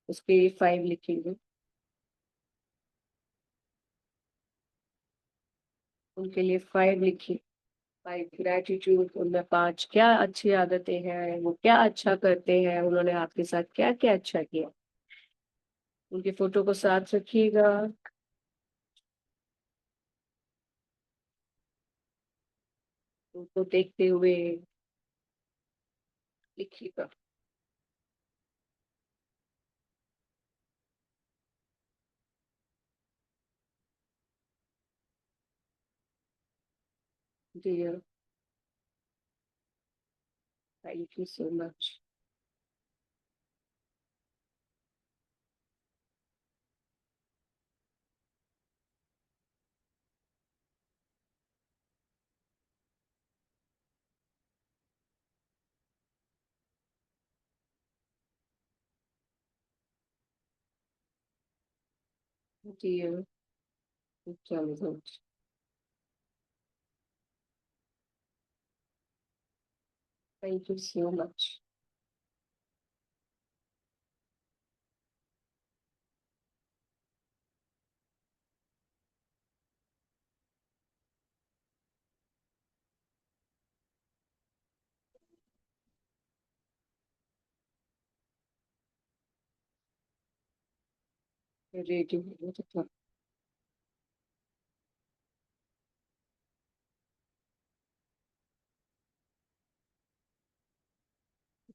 उसके लिए 5 लिखेंगे। उनके लिए 5 लिखिए। 5 ग्रेटिट्यूड, उनमें 5 क्या अच्छी आदतें हैं, वो क्या अच्छा करते हैं, उन्होंने आपके साथ क्या क्या अच्छा किया। उनकी फोटो को साथ रखिएगा। उनको देखते हुए लिखिएगा। Dear, thank you so much. Dear, intelligent. Thank you so much. Ready,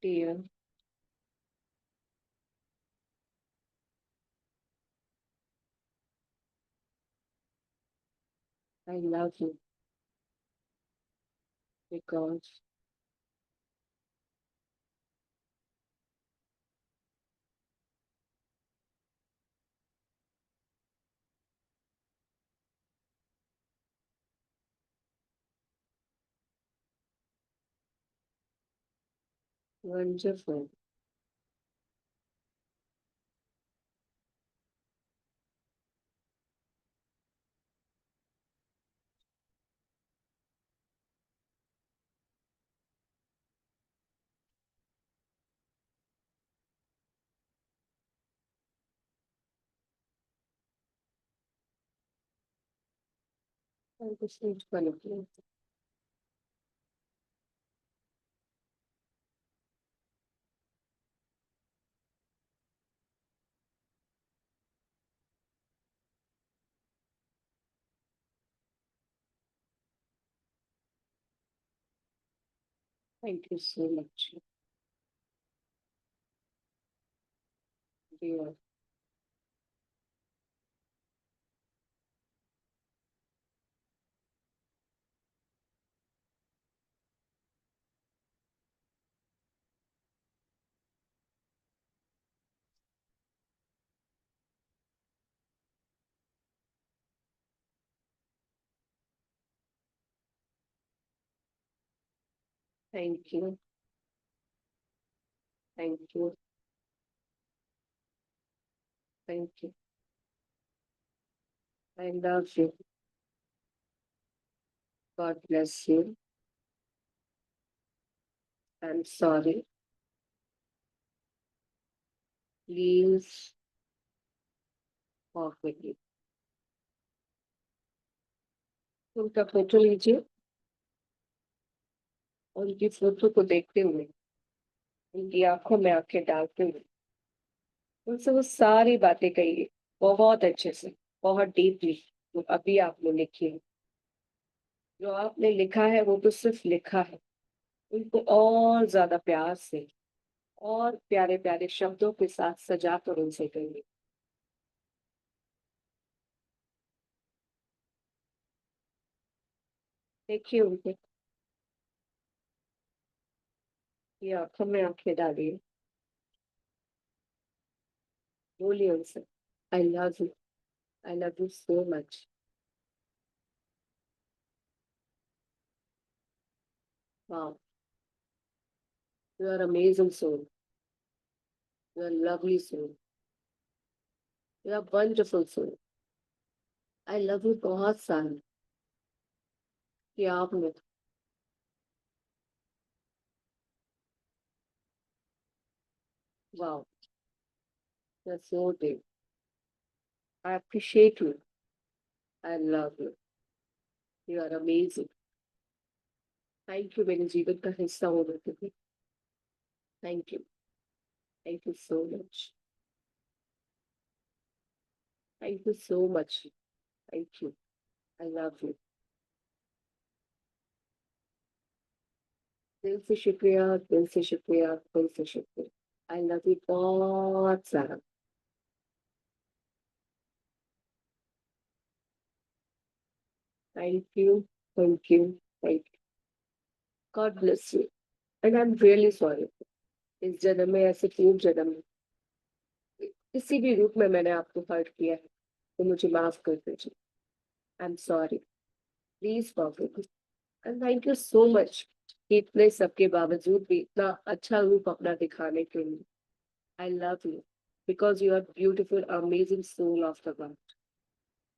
dear, I love you because wonderful. Thank you so much. Thank you so much, dear. Thank you. Thank you. Thank you. I love you. God bless you. I'm sorry. Please walk with me. उनका photo लीजिए और उनकी photo को देखते हुए उनकी आंखों में आंखें डालते हुए उनसे वो सारी बातें कहिए बहुत अच्छे से, बहुत डीपली, जो अभी आपने लिखी है। जो आपने लिखा है वो तो सिर्फ लिखा है। उनको और ज्यादा प्यार से और प्यारे प्यारे शब्दों के साथ सजा कर उनसे कहिए। देखिए उनके ये आंखों में आंखें डालिए, बोलिए उनसे I love you, I love you so much. Wow, you are amazing soul, you are lovely soul, you are wonderful soul. I love you बहुत सारा कि आपने wow, you are so big. I appreciate you, I love you, you are amazing. Thank you मेरे जीवन का हिस्सा होने के लिए। Thank you, thank you so much, thank you so much, thank you, I love you. दिल से शुक्रिया, दिल से शुक्रिया, दिल से शुक्रिया। आई लव यू बहुत सारा। Thank you, thank you, thank you. God bless you and I am really sorry. इस जन्म में ऐसे पूर्व जन्म में किसी भी रूप में मैंने आपको हर्ट किया है तो मुझे माफ कर दीजिए। आई am sorry, please forgive me and thank you so much इतने सबके बावजूद भी इतना अच्छा रूप अपना दिखाने के लिए। I love you because you are beautiful, amazing soul of the world.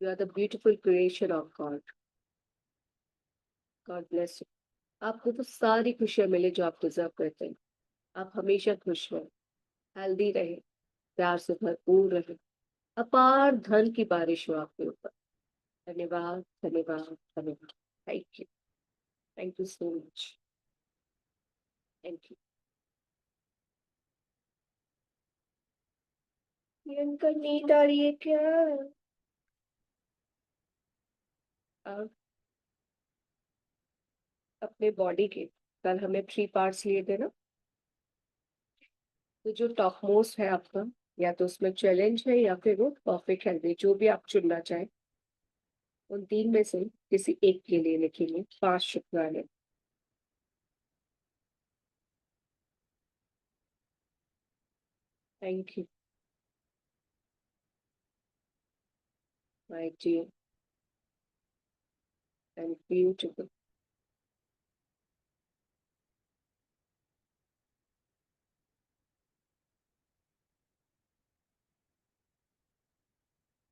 You are the beautiful creation of God. God bless you. आपको तो सारी खुशियां मिले जो आप डिजर्व करते हैं. आप हमेशा खुश रहे, हेल्दी रहे, प्यार से भरपूर रहे, अपार धन की बारिश हो आपके ऊपर. धन्यवाद, धन्यवाद, धन्यवाद. Thank you. Thank you so much. Thank you. Priyanka नींद आ रही है क्या? आप अपने बॉडी के कल हमें 3 पार्ट्स लिए थे ना. तो जो टॉप मोस्ट है आपका, या तो उसमें चैलेंज है या फिर वो परफेक्ट हेल्थ है, जो भी आप चुनना चाहें. उन 3 में से किसी एक के लिए लिखेंगे 5 शुक्राने. Thank you my dear and beautiful.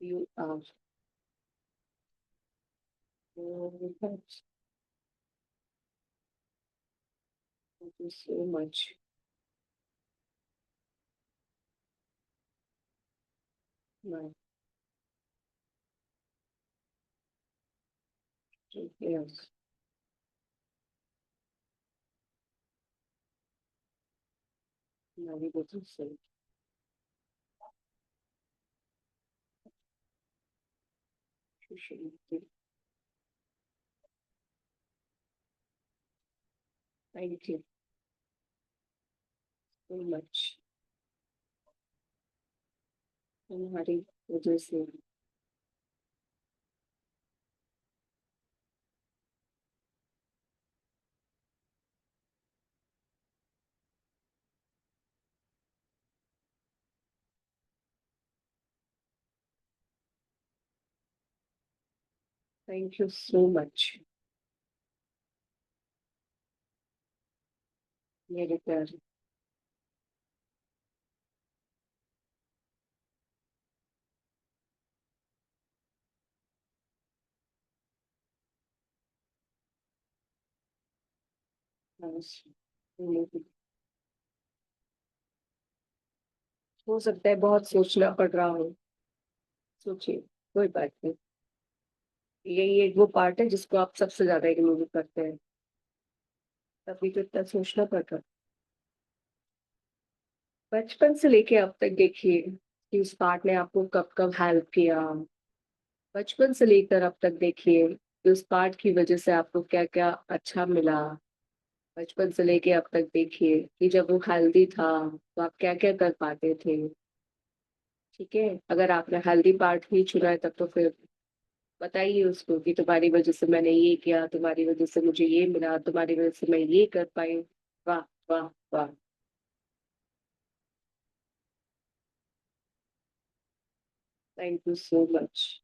You are so much. Thank you so much. My yes, very good to say. Thank you so much. तुम्हारी वजह से. थैंक यू सो मच मेरे प्यारे. बस, हो सकता है बहुत सोचना पड़ रहा हो. सोचिए, कोई बात नहीं. यही एक वो पार्ट है जिसको आप सबसे ज्यादा इग्नोर करते हैं. तभी तो इतना सोचना पड़ रहा है. बचपन से लेके अब तक देखिए कि उस पार्ट ने आपको कब कब हेल्प किया. बचपन से लेकर अब तक देखिए कि उस पार्ट की वजह से आपको क्या क्या अच्छा मिला. बचपन से लेके अब तक देखिए कि जब वो हेल्दी था तो आप क्या क्या कर पाते थे. ठीक है, अगर आपने हेल्दी पार्ट ही चुना है तब तो फिर बताइए उसको कि तुम्हारी वजह से मैंने ये किया, तुम्हारी वजह से मुझे ये मिला, तुम्हारी वजह से मैं ये कर पाई. वाह, वाह, वाह. Thank you so much.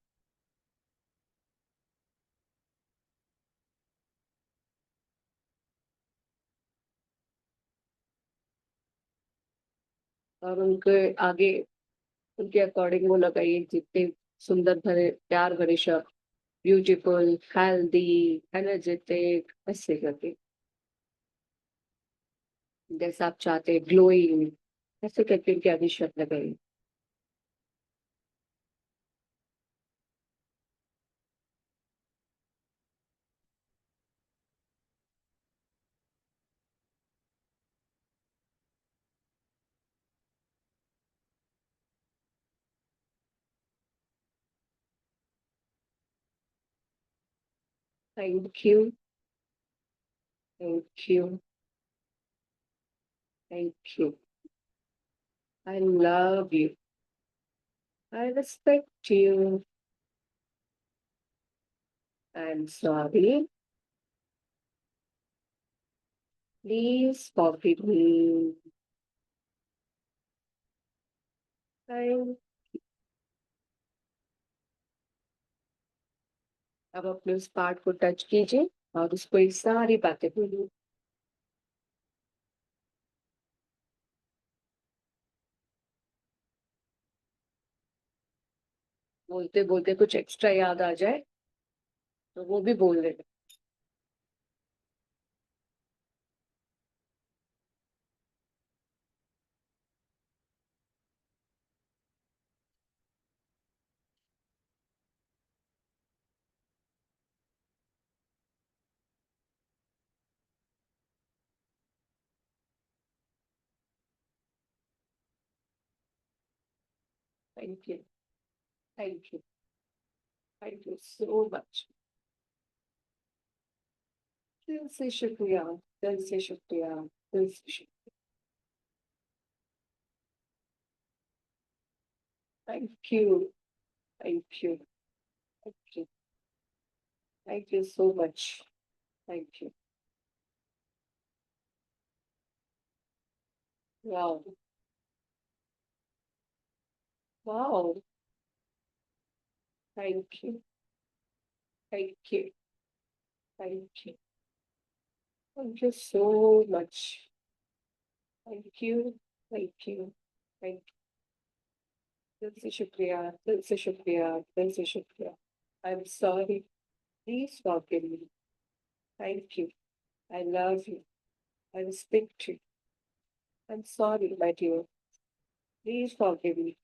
और उनके आगे, उनके अकॉर्डिंग वो लगाइए जितने सुंदर भरे प्यार भरे शब्द. ब्यूटीफुल, हेल्दी, एनर्जेटिक, ऐसे करके जैसा आप चाहते हैं, ग्लोइंग, ऐसे करके उनके आगे शब्द लगाइए. Thank you. Thank you. Thank you. I love you. I respect you. I'm sorry. Please forgive me. I, अब अपने उस पार्ट को टच कीजिए और उसको ये सारी बातें बोलिए. बोलते बोलते कुछ एक्स्ट्रा याद आ जाए तो वो भी बोल देना। Thank you. Thank you. Thank you so much. दिल से शुक्रिया। दिल से शुक्रिया। दिल से शुक्रिया। Thank you. Thank you. Thank you. Thank you so much. Thank you. Wow. Wow. Thank you. Thank you. Thank you. Thank you so much. Thank you. Thank you. Thank दिल से शुक्रिया। दिल से शुक्रिया। दिल से शुक्रिया। आई am sorry. Please forgive me. Thank you. I love you. I respect you. I am sorry my dear. Please forgive me.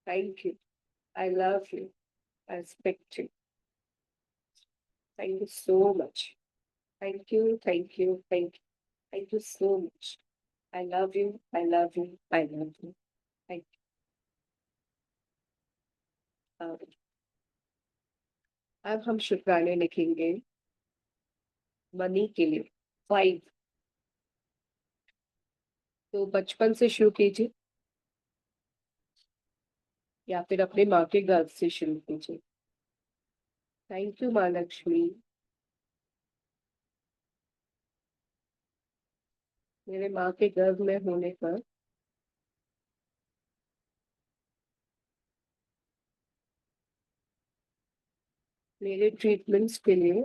Thank you. I love you. I respect you. Thank you so much. Thank you, thank you, thank you so much. I love you, I love you, I love you. Thank you. अब हम शुक्राने लिखेंगे money के लिए। 5। तो बचपन से शुरू कीजिए या फिर अपने माँ के गर्भ से शुरू कीजिए। थैंक यू माँ लक्ष्मी। मेरे माँ के गर्भ में होने पर मेरे ट्रीटमेंट्स के लिए,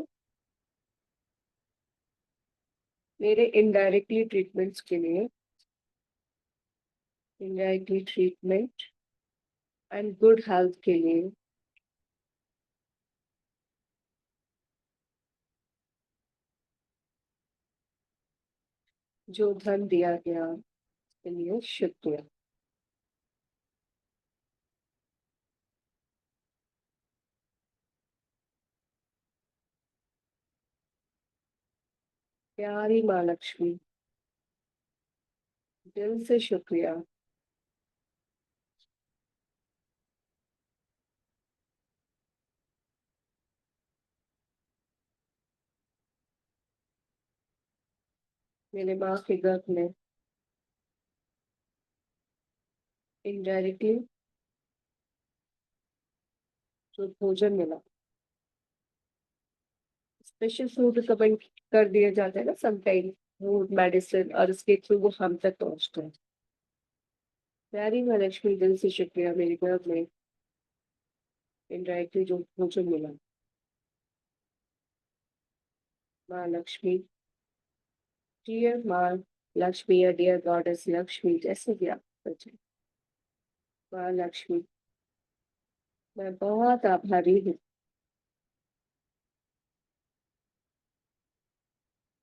मेरे इनडायरेक्टली ट्रीटमेंट्स के लिए, indirectly treatment and good health के लिए जो धन दिया गया उसके लिए शुक्रिया। प्यारी माँ लक्ष्मी, दिल से शुक्रिया। मेरे माँ के गर्भ में इनडायरेक्टली जो भोजन मिला, स्पेशल फूड रिकमेंड कर दिए जाते हैं ना समटाइम, फूड मेडिसिन, और इसके थ्रू वो हम तक पहुंचते हैं। प्यारी माँ लक्ष्मी, दिल से शुक्रिया। मेरे गर्भ में इनडायरेक्टली जो भोजन मिला, माँ लक्ष्मी, डियर माँ लक्ष्मी या डियर गॉडेस लक्ष्मी, जैसे भी आप बचे, माँ लक्ष्मी, मैं बहुत आभारी हूँ।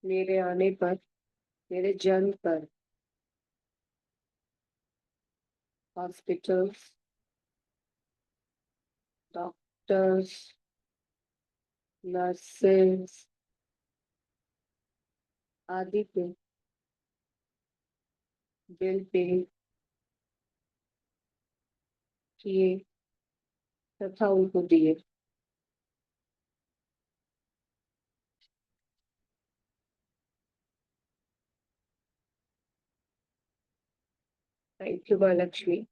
मेरे आने पर, मेरे जन्म पर हॉस्पिटल्स, डॉक्टर्स, नर्सेस आदि पे बिल पे किए तथा उनको दिए। थैंक यू माँ लक्ष्मी।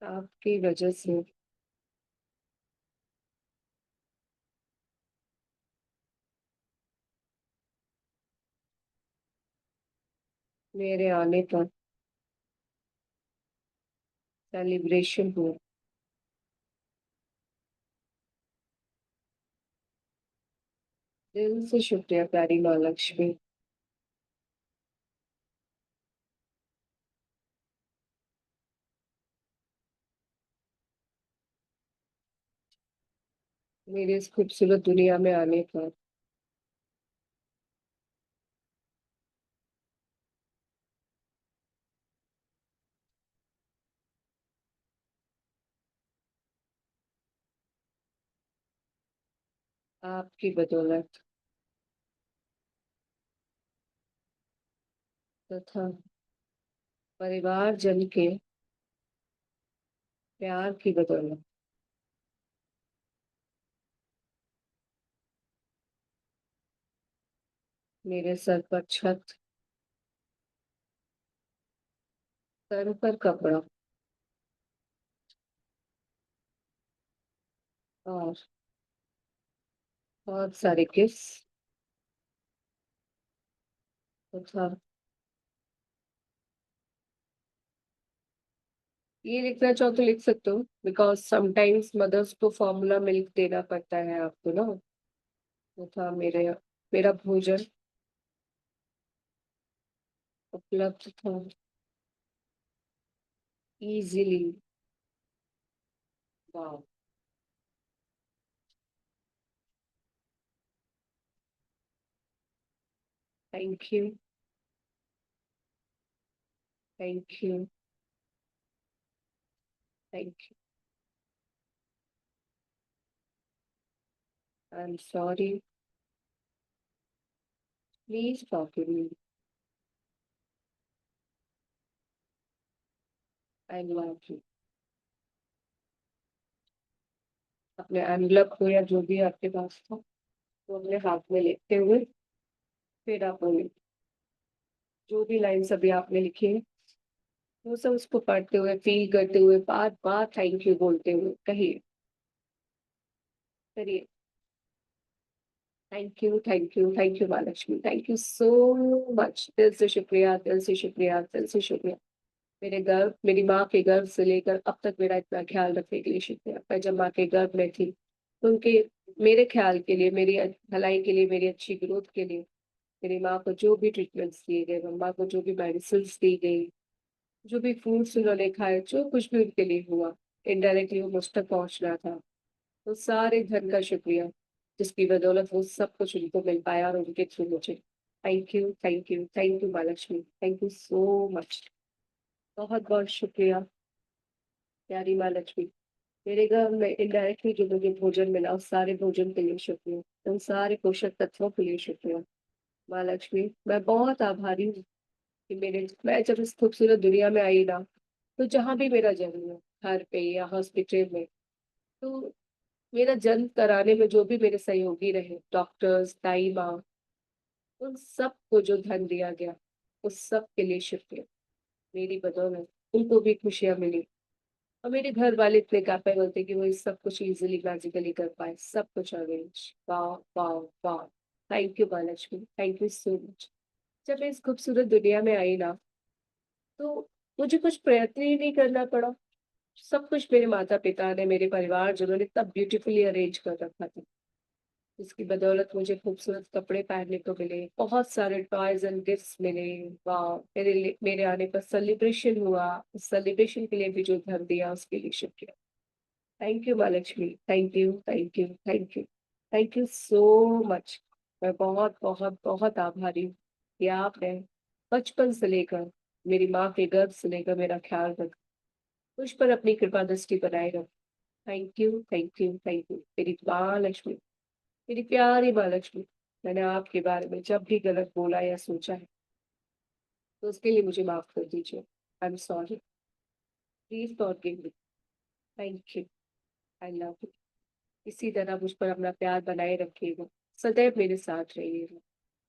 आपकी वजह से मेरे आने पर सेलिब्रेशन हुआ। दिल से शुक्रिया प्यारी माँ लक्ष्मी। मेरी इस खूबसूरत दुनिया में आने पर। आपकी बदौलत तथा परिवारजन के प्यार की बदौलत मेरे सर पर छत, सर पर कपड़ा और बहुत सारे किस तथा ये लिखना चाहो तो लिख सकते हो, बिकॉज समटाइम्स मदर्स को फॉर्मूला मिल्क देना पड़ता है आपको ना। तथा मेरा भोजन उपलब्ध था इजीली। वाह। Thank you. Thank you. Thank you. I am sorry. Please forgive me. I love you. अपने एनवलप को या जो भी आपके पास था वो अपने हाथ में लेते हुए फिर आप बोले जो भी लाइन्स अभी आपने लिखी है वो सब उसको पढ़ते हुए फील करते हुए बार बार थैंक यू बोलते हुए कहिए। करिए। Thank you. Thank you. Thank you Mahalakshmi. Thank you so much. दिल से शुक्रिया, दिल से शुक्रिया, दिल से शुक्रिया। मेरे गर्भ, मेरी माँ के गर्भ से लेकर अब तक मेरा इतना ख्याल रखने के लिए शुक्रिया। मैं जब माँ के गर्भ में थी तो उनके मेरे ख्याल के लिए, मेरी भलाई के लिए, मेरी अच्छी ग्रोथ के लिए मेरी माँ को जो भी ट्रीटमेंट्स दिए गए, मम्मा को जो भी मेडिसिन दी गई, जो भी फूड्स उन्होंने खाए, जो कुछ भी उनके लिए हुआ, इनडायरेक्टली वो मुझ तक पहुंचना था। तो सारे धन का शुक्रिया, जिसकी बदौलत वो सब कुछ उनको मिल पाया और उनके थ्रू मुझे। Thank you. Thank you. Thank you Mahalakshmi. Thank you so much. बहुत बहुत शुक्रिया प्यारी माँ लक्ष्मी। मेरे घर में इनडायरेक्टली जो मुझे भोजन मिला उस सारे भोजन के लिए शुक्रिया, उन सारे पोषक तत्वों के लिए शुक्रिया। माँ लक्ष्मी, मैं बहुत आभारी हूँ कि मैं जब इस खूबसूरत दुनिया में आई ना, तो जहाँ भी मेरा जन्म हुआ, घर पे या हॉस्पिटल में, तो मेरा जन्म कराने में जो भी मेरे सहयोगी रहे, डॉक्टर्स, दाई माँ, उन सबको जो धन दिया गया उस सब के लिए शुक्रिया। मेरी बदौलत उनको भी खुशियां मिली और मेरे घर वाले इतने कैपेबल थे कि वो इस सब कुछ इजीली मैजिकली कर पाए, सब कुछ अरेंज। वाह। वाह। वाह। Thank you Mahalakshmi. Thank you so much. जब मैं इस खूबसूरत दुनिया में आई ना, तो मुझे कुछ प्रयत्न ही नहीं करना पड़ा। सब कुछ मेरे माता पिता ने, मेरे परिवार जिन्होंने इतना ब्यूटीफुली अरेंज कर रखा था, जिसकी बदौलत मुझे खूबसूरत कपड़े पहनने को मिले, बहुत सारे टॉयज एंड गिफ्ट्स मिले। वाह। मेरे आने पर सेलिब्रेशन हुआ, उस सेलिब्रेशन के लिए भी जो धन दिया उसके लिए शुक्रिया। Thank you Mahalakshmi. Thank you. Thank you. Thank you. Thank you so much. मैं बहुत बहुत बहुत आभारी हूँ कि आपने बचपन से लेकर, मेरी माँ के गर्भ से लेकर मेरा ख्याल रखा, मुझ पर अपनी कृपा दृष्टि बनाए रखा। Thank you. Thank you. Thank you मेरी माँ लक्ष्मी, मेरी प्यारी माँ लक्ष्मी। मैंने आपके बारे में जब भी गलत बोला या सोचा है तो उसके लिए मुझे माफ कर दीजिए। आई am sorry. Please forgive me. Thank you. I love you. इसी तरह मुझ पर अपना प्यार बनाए रखिएगा, सदैव मेरे साथ रहिएगा,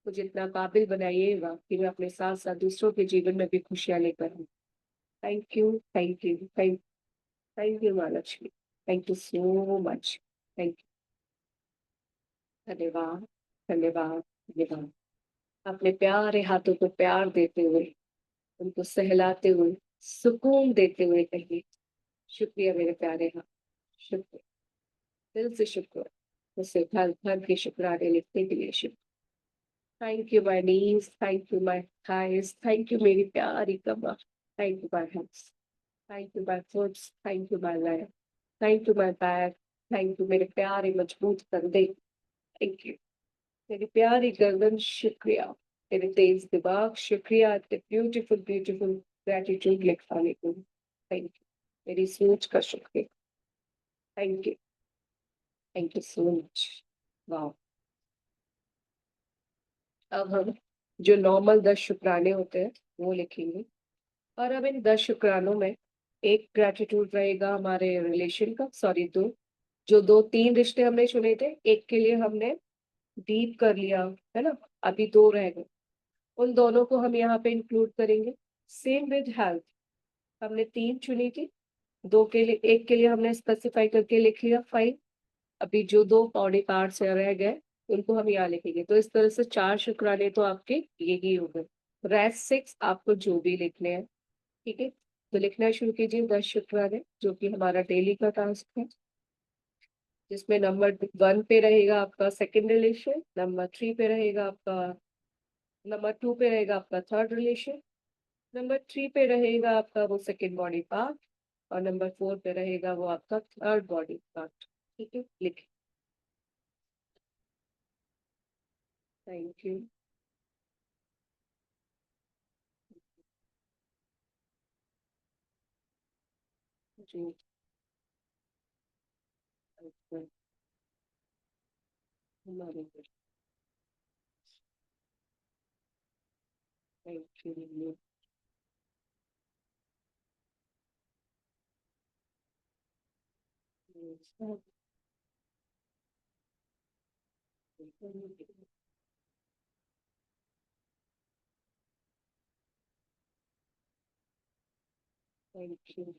मुझे इतना काबिल बनाइएगा कि मैं अपने साथ साथ दूसरों के जीवन में भी खुशियां लेकर आऊं। Thank you. Thank you. Thank you Mahalakshmi. Thank you so much. Thank you. धन्यवाद। धन्यवाद। धन्यवाद। अपने प्यारे हाथों को प्यार देते हुए, उनको सहलाते हुए, सुकून देते हुए कहिए, शुक्रिया मेरे प्यारे हाथ। शुक्रिया। दिल से शुक्र। उसे भर भर के शुक्राने लिखने के लिए शुक्र। Thank you my knees, thank you my thighs, thank you मेरी प्यारी कमर, thank you my hands, thank you my foots, thank you my leg, thank you my back, thank you मेरे प्यारे मजबूत कंधे, थैंक यू मेरी प्यारी गर्दन, शुक्रिया मेरे तेज दिमाग, शुक्रिया इतने ब्यूटीफुल ब्यूटीफुल ग्रेटिट्यूड लिखवाने को, थैंक यू मेरी सोच का शुक्रिया, थैंक यू सो मच। वाह। अब हम जो नॉर्मल 10 शुक्राने होते हैं वो लिखेंगे, और अब इन 10 शुक्रानों में एक ग्रेटिट्यूड रहेगा हमारे रिलेशन का, सॉरी दो, जो दो तीन रिश्ते हमने चुने थे, एक के लिए हमने डीप कर लिया है ना, अभी दो रह गए, उन दोनों को हम यहाँ पे इंक्लूड करेंगे। सेम विद हेल्थ, हमने तीन चुनी थी, दो के लिए, एक के लिए हमने स्पेसिफाई करके लिख लिया 5, अभी जो दो बॉडी पार्ट्स रह गए उनको हम यहाँ लिखेंगे, तो इस तरह से 4 शुक्राने तो आपके ये ही हो गए। रेस्ट 6 आपको जो भी लिखने हैं, ठीक है, तो लिखना शुरू कीजिए 10 शुक्राने, जो कि हमारा डेली का टास्क है, जिसमें नंबर 1 पे रहेगा आपका सेकंड रिलेशन, नंबर 3 पे रहेगा आपका, नंबर 2 पे रहेगा आपका थर्ड रिलेशन, नंबर 3 पे रहेगा आपका वो सेकंड बॉडी पार्ट, और नंबर 4 पे रहेगा वो आपका थर्ड बॉडी पार्ट, ठीक है, लिखिए। Thank you. जी। अच्छा, हमारे थैंक यू। Thank you.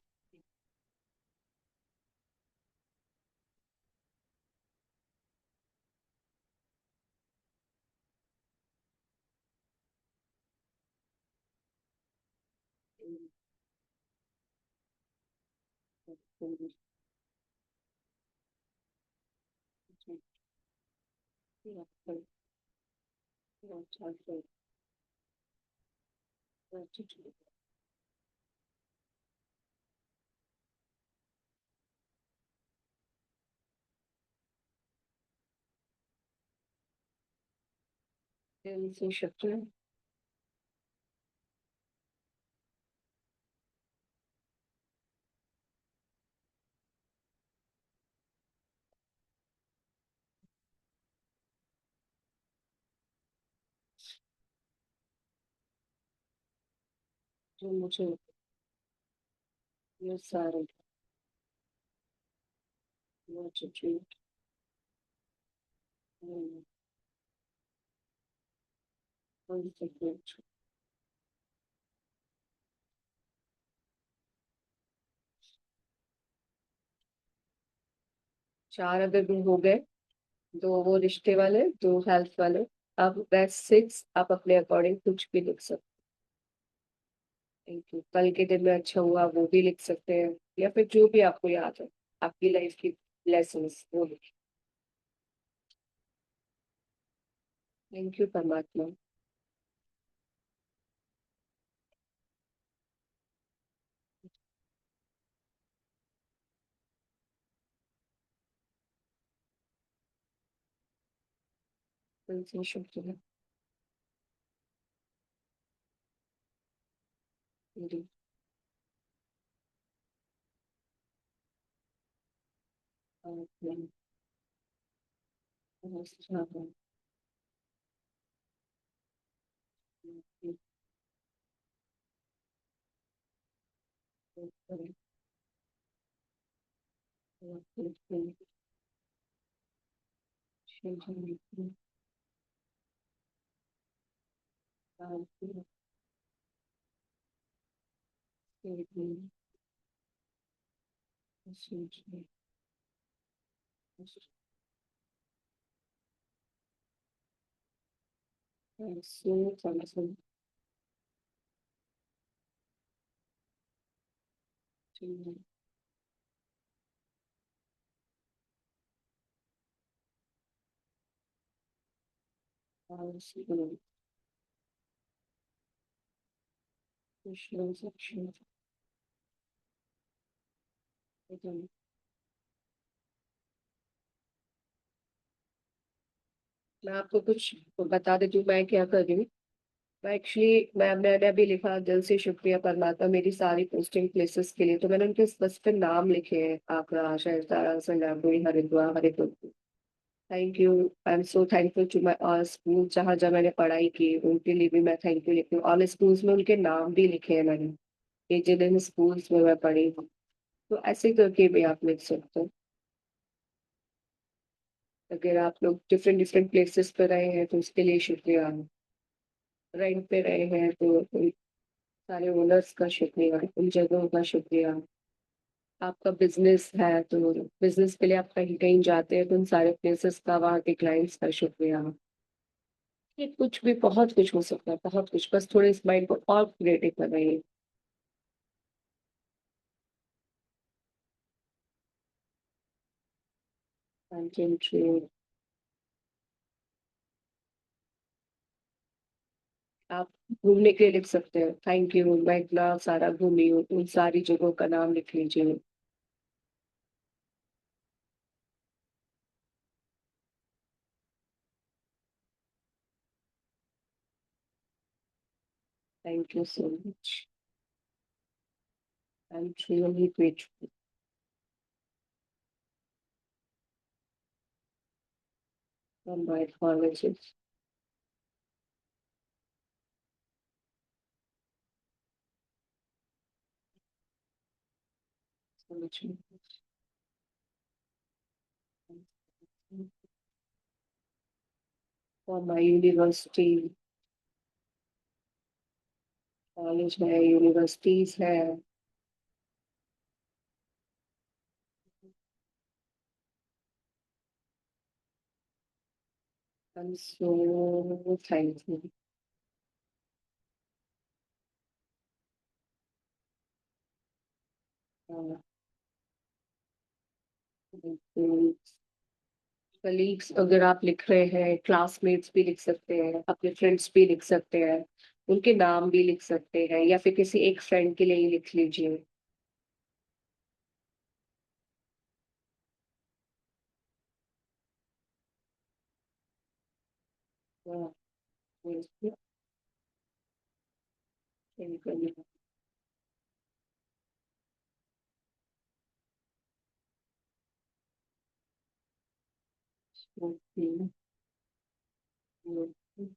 शुक्रिया। जो मुझे ये सारे एटीट्यूड, चार अगर भी हो गए, दो वो रिश्ते वाले, दो हेल्थ वाले, अब बेस्ट 6 आप अपने अकॉर्डिंग कुछ भी लिख सकते हैं, थैंक यू, कल के दिन में अच्छा हुआ वो भी लिख सकते हैं, या फिर जो भी आपको याद है आपकी लाइफ की लेसन वो लिखिए। थैंक यू परमात्मा। तुमसे शुक्रिया मेरी। मैं आपको कुछ बता देती हूँ मैं क्या कर रही हूँ। मैं एक्चुअली मैंने अभी लिखा दिल से शुक्रिया परमात्मा मेरी सारी पोस्टिंग प्लेसेस के लिए, तो मैंने उनके बस पे नाम लिखे हैं, आगरा, शायद संगापुरी, Haridwar, Haripur. Thank you. I am so thankful to my all school, जहाँ जहाँ मैंने पढ़ाई की उनके लिए भी मैं थैंक यू लिखती हूँ। ऑल स्कूल्स में उनके नाम भी लिखे हैं मैंने, ये जिन जिन स्कूल्स में मैं पढ़ी हूँ। तो ऐसे करके भी आप लिख सकते हो। अगर आप लोग डिफरेंट डिफरेंट प्लेसेस पे रहे हैं तो उसके लिए शुक्रिया। रेंट पे रहे हैं तो उन सारे ओनर्स का शुक्रिया, उन जगहों का शुक्रिया। आपका बिजनेस है तो बिजनेस के लिए आप कहीं कहीं जाते हैं तो उन सारे प्लेसेस का, वहाँ के क्लाइंट्स का शुक्रिया। ये कुछ भी बहुत कुछ हो सकता है, बहुत कुछ, बस थोड़े इस माइंड को और क्रिएटिव बनाइए। Thank you. आप घूमने के लिए लिख सकते हैं, थैंक यू मैं इतना सारा घूमी हूँ, उन सारी जगहों का नाम लिख लीजिए। Thank you so much. I am really grateful for my colleges. For my university, college है, यूनिवर्सिटीज है। आई एम सो थैंकफुल। कलीग्स अगर आप लिख रहे हैं, क्लासमेट्स भी लिख सकते हैं, अपने फ्रेंड्स भी लिख सकते हैं, उनके नाम भी लिख सकते हैं, या फिर किसी एक फ्रेंड के लिए ही लिख लीजिए। हाँ, yes, thank you. Okay, okay,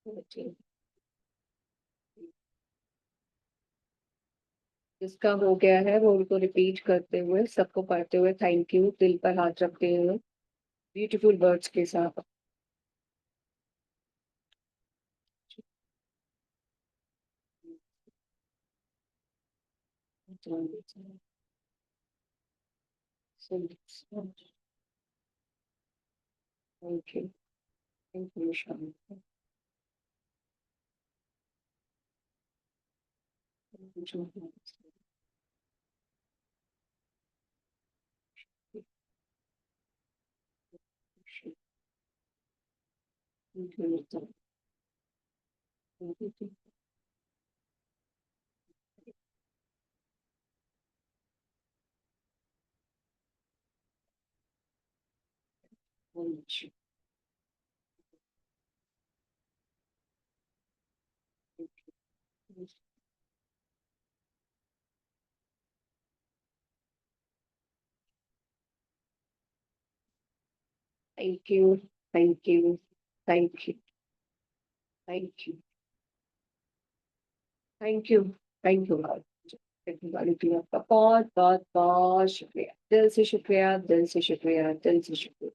okay. जिसका हो गया है वो उनको रिपीट करते हुए, सबको पढ़ते हुए, थैंक यू दिल पर हाथ रखते हुए, ब्यूटीफुल वर्ड्स के साथ। Thank you. थैंक यू शाम। Thank you. Thank you. Thank you. Thank you. Thank you. Thank you. आपका बहुत बहुत बहुत शुक्रिया, दिल से शुक्रिया, दिल से शुक्रिया, दिल से शुक्रिया।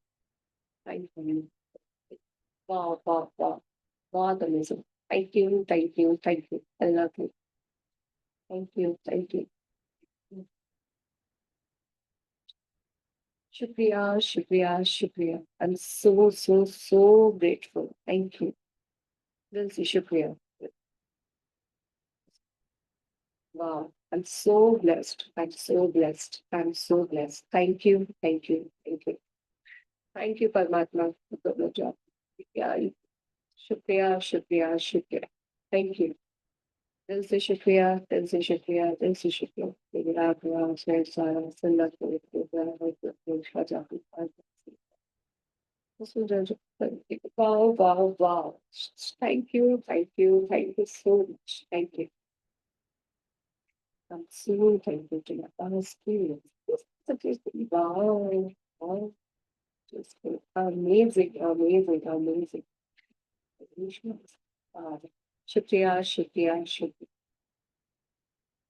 Thank you. वाह वाह वाह, बहुत amazing. Thank you, thank you, thank you, I love you. Thank you, thank you. शुक्रिया, शुक्रिया, शुक्रिया। आई am so so so grateful, thank you, दिल से शुक्रिया। Wow, I'm so blessed. I'm so blessed. I'm so blessed. Thank you. Thank you. Thank you. Thank you, Paramatma, for the job. Yeah, शुक्रिया, शुक्रिया, शुक्रिया। Thank you. दिल से शुक्रिया, दिल से शुक्रिया, दिल से शुक्रिया। मेरी रात हुआ, शेर सारा, सल्लत को जाती wow, wow, wow. Thank you so much. Thank you. I'm so thankful to my past experience. Just wow, wow, just amazing, amazing, amazing. Shukriya, shukriya, shukriya.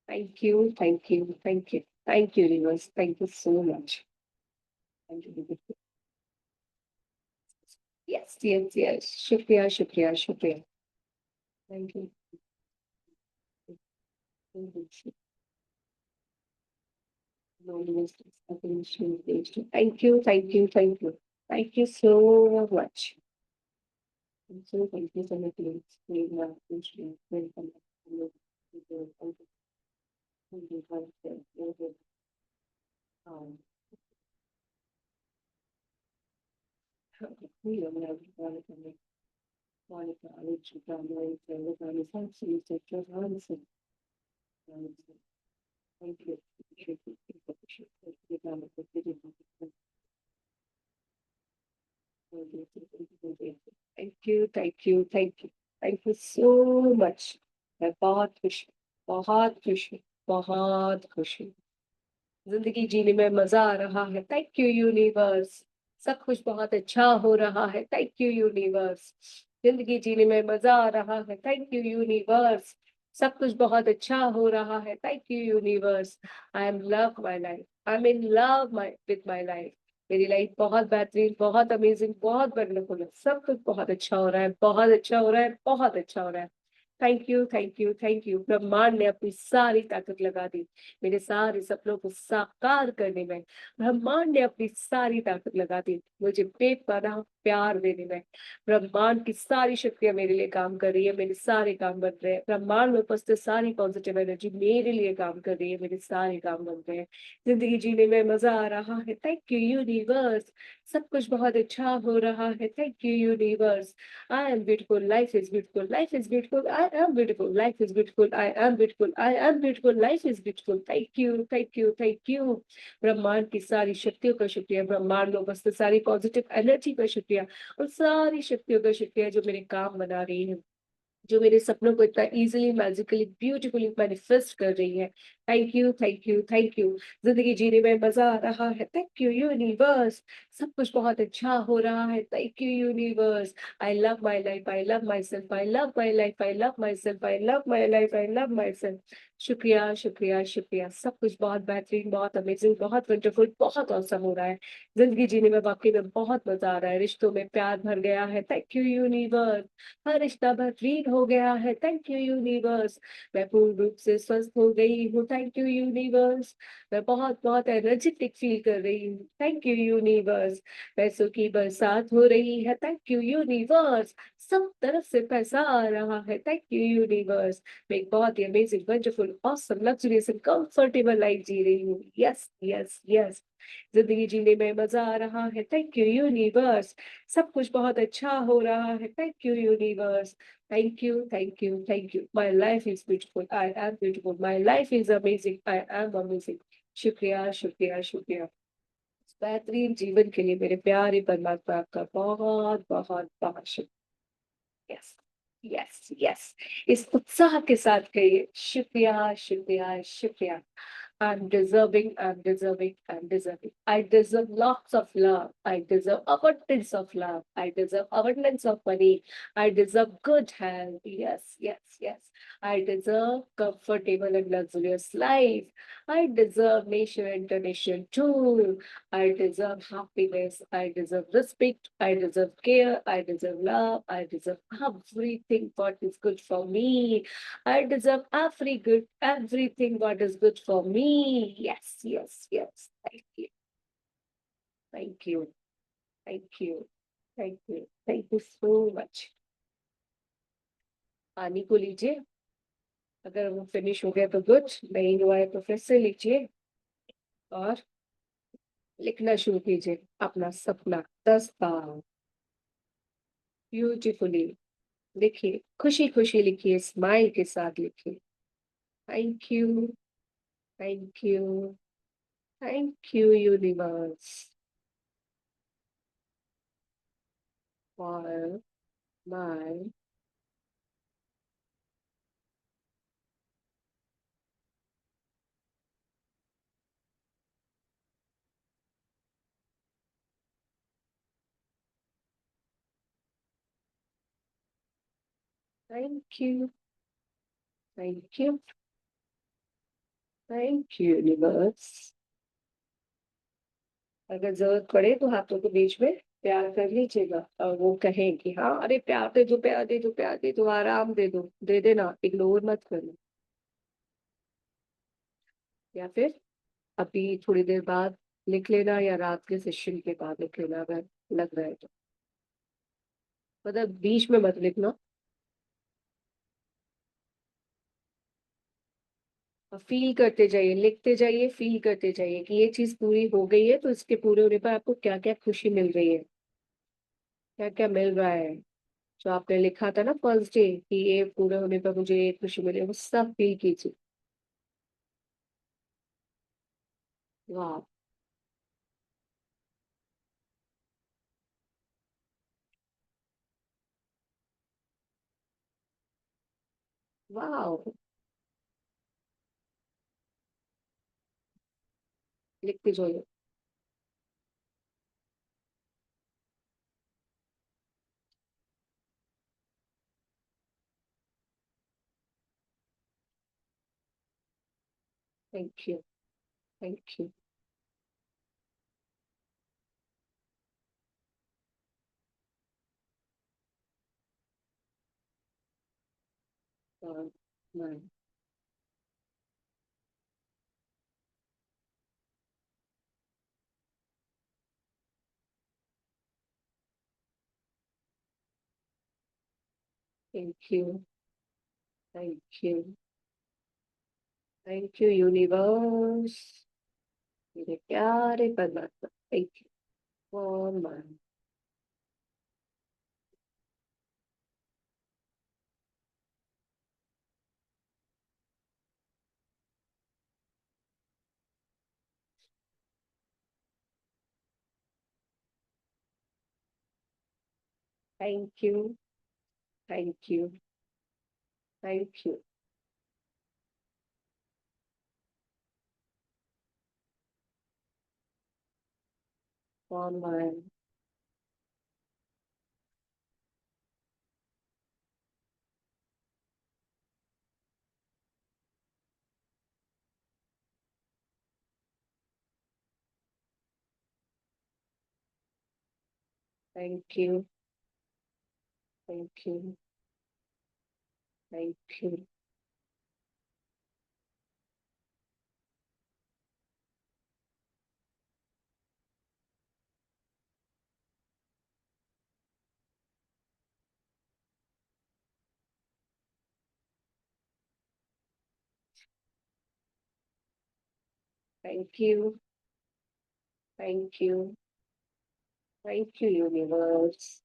Thank you, thank you, thank you. Thank you, universe. Thank you so much. Thank you. Yes, yes, yes. Shukriya, shukriya, shukriya. Thank you. Thank you. Thank you, thank you, thank you. Thank you so much. So thank you so much. Thank you. Thank you, thank you, thank you. Thank you so much. मैं बहुत खुश हूँ, बहुत खुश हूँ, बहुत खुश हूँ। जिंदगी जीने में मजा आ रहा है। Thank you universe. सब कुछ बहुत अच्छा हो रहा है। Thank you universe. जिंदगी जीने में मजा आ रहा है। Thank you universe. सब कुछ बहुत अच्छा हो रहा है। Thank you universe. I am love my life. I am in love my with my life. मेरी लाइफ बहुत बेहतरीन, बहुत अमेजिंग, बहुत वंडरफुल है। सब कुछ बहुत अच्छा हो रहा है, बहुत अच्छा हो रहा है, बहुत अच्छा हो रहा है। Thank you, thank you, thank you. ब्रह्मांड ने अपनी सारी ताकत लगा दी मेरे सारे सपनों को साकार करने में। ब्रह्मांड ने अपनी सारी ताकत लगा दी मुझे बेपनाह प्यार देने में। ब्रह्मांड की सारी शक्तियां मेरे लिए काम कर रही है, मेरे सारे काम बन रहे हैं। ब्रह्मांड में उपस्थित सारी पॉजिटिव एनर्जी मेरे लिए काम कर रही है, मेरे सारे काम बन रहे हैं। जिंदगी जीने में मजा आ रहा है। Thank you universe. सब कुछ बहुत अच्छा हो रहा है। Thank you universe. I am beautiful. Life is beautiful. Life is beautiful. I am beautiful. Life is beautiful. I am beautiful. I am beautiful. Life is beautiful. Thank you. Thank you. Thank you. ब्रह्मांड की सारी शक्तियों का शुक्रिया। ब्रह्मांड में उपस्थित सारी पॉजिटिव एनर्जी का शुक्रिया और सारी शक्तियों का शुक्रिया जो मेरे काम बना रही है, जो मेरे सपनों को इतना इजीली, मैजिकली, ब्यूटीफुली मैनिफेस्ट कर रही है। Thank you, thank you, thank you. जिंदगी जीने में मजा आ रहा है। Thank you universe. सब कुछ बहुत अच्छा हो रहा है। Thank you universe. I love my life, I love my self, I love my life, I love my self, I love my life, I love my self. शुक्रिया, शुक्रिया, शुक्रिया। सब कुछ बहुत बेहतरीन, बहुत अमेजिंग, बहुत वंडरफुल, बहुत औसम हो रहा है। जिंदगी जीने में वाकई में बहुत मजा आ रहा है। रिश्तों में प्यार भर गया है। Thank you universe. हर रिश्ता बेहतरीन हो गया है। Thank you universe. मैं पूर्ण रूप से स्वस्थ हो गई हूँ। Thank you universe. मैं बहुत बहुत एनर्जेटिक फील कर रही हूँ। Thank you universe. पैसों की बरसात हो रही है। Thank you universe. सब तरफ से पैसा आ रहा है। Thank you universe. मैं एक बहुत ही amazing, wonderful, awesome, luxurious and comfortable life जी रही हूँ। Yes, yes, yes. जिंदगी जीने में मजा आ रहा है। Thank you universe. सब कुछ बहुत अच्छा हो रहा है। Thank you universe. Thank you, thank you, thank you. My life is beautiful. I am beautiful. My life is amazing. I am amazing. शुक्रिया, शुक्रिया, शुक्रिया। इस बेहतरीन जीवन के लिए मेरे प्यारे परमात्मा आपका बहुत बहुत बहुत शुक्रिया। Yes, yes, yes. इस उत्साह के साथ कहिए शुक्रिया, शुक्रिया, शुक्रिया। I'm deserving, I'm deserving, I'm deserving. I deserve lots of love. I deserve abundance of love. I deserve abundance of money. I deserve good health. Yes, yes, yes. I deserve comfortable and luxurious life. I deserve nation and donation too. I deserve happiness. I deserve respect. I deserve care. I deserve love. I deserve everything what is good for me. I deserve everything what is good for me. Yes, yes, yes. Thank you. Thank you. Thank you. Thank you. Thank you so much. पानी को लीजिए। अगर वो finish हो गया तो good, नहीं हुआ है तो फिर से लीजिए और लिखना शुरू कीजिए अपना सपना 10 बार ब्यूटीफुली, लिखिए, खुशी खुशी लिखिए, स्माइल के साथ लिखिए। Thank you, thank you, thank you universe for my thank you, thank you, thank you universe. अगर जरूरत पड़े तो हाथों के बीच में प्यार कर लीजिएगा और वो कहें कि हाँ अरे प्यार दे दो, प्यार दे दो, प्यार दे दो, आराम दे दो, दे देना, इग्नोर मत करना। या फिर अभी थोड़ी देर बाद लिख लेना, या रात के सेशन के बाद लिख लेना अगर लग रहा है तो। मतलब बीच में मत लिखना। और फील करते जाइए, लिखते जाइए, फील करते जाइए कि ये चीज पूरी हो गई है तो इसके पूरे होने पर आपको क्या क्या खुशी मिल रही है, क्या क्या मिल रहा है। जो आपने लिखा था ना फर्स्ट डे कि ये पूरे होने पर मुझे ये खुशी मिली, वो सब फील कीजिए। वाह, वाह, लिखते जाइए। Thank you, thank you. Thank you, thank you, thank you universe, मेरे प्यारे परमात्मा, thank you for my. Thank you, thank you, thank you for my. Thank you, thank you, thank you, thank you, thank you, thank you universe.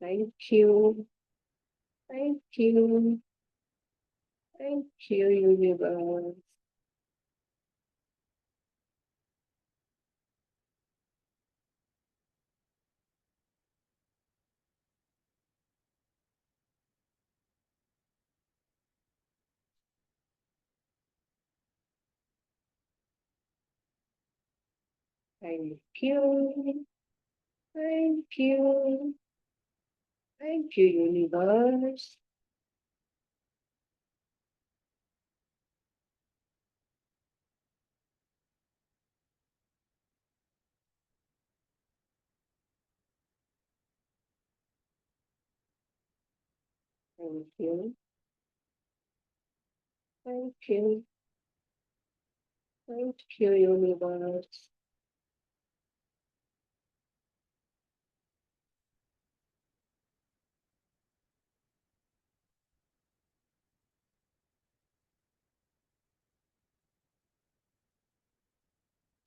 Thank you, thank you, thank you universe. Thank you, thank you, thank you universe. Thank you, thank you, thank you universe.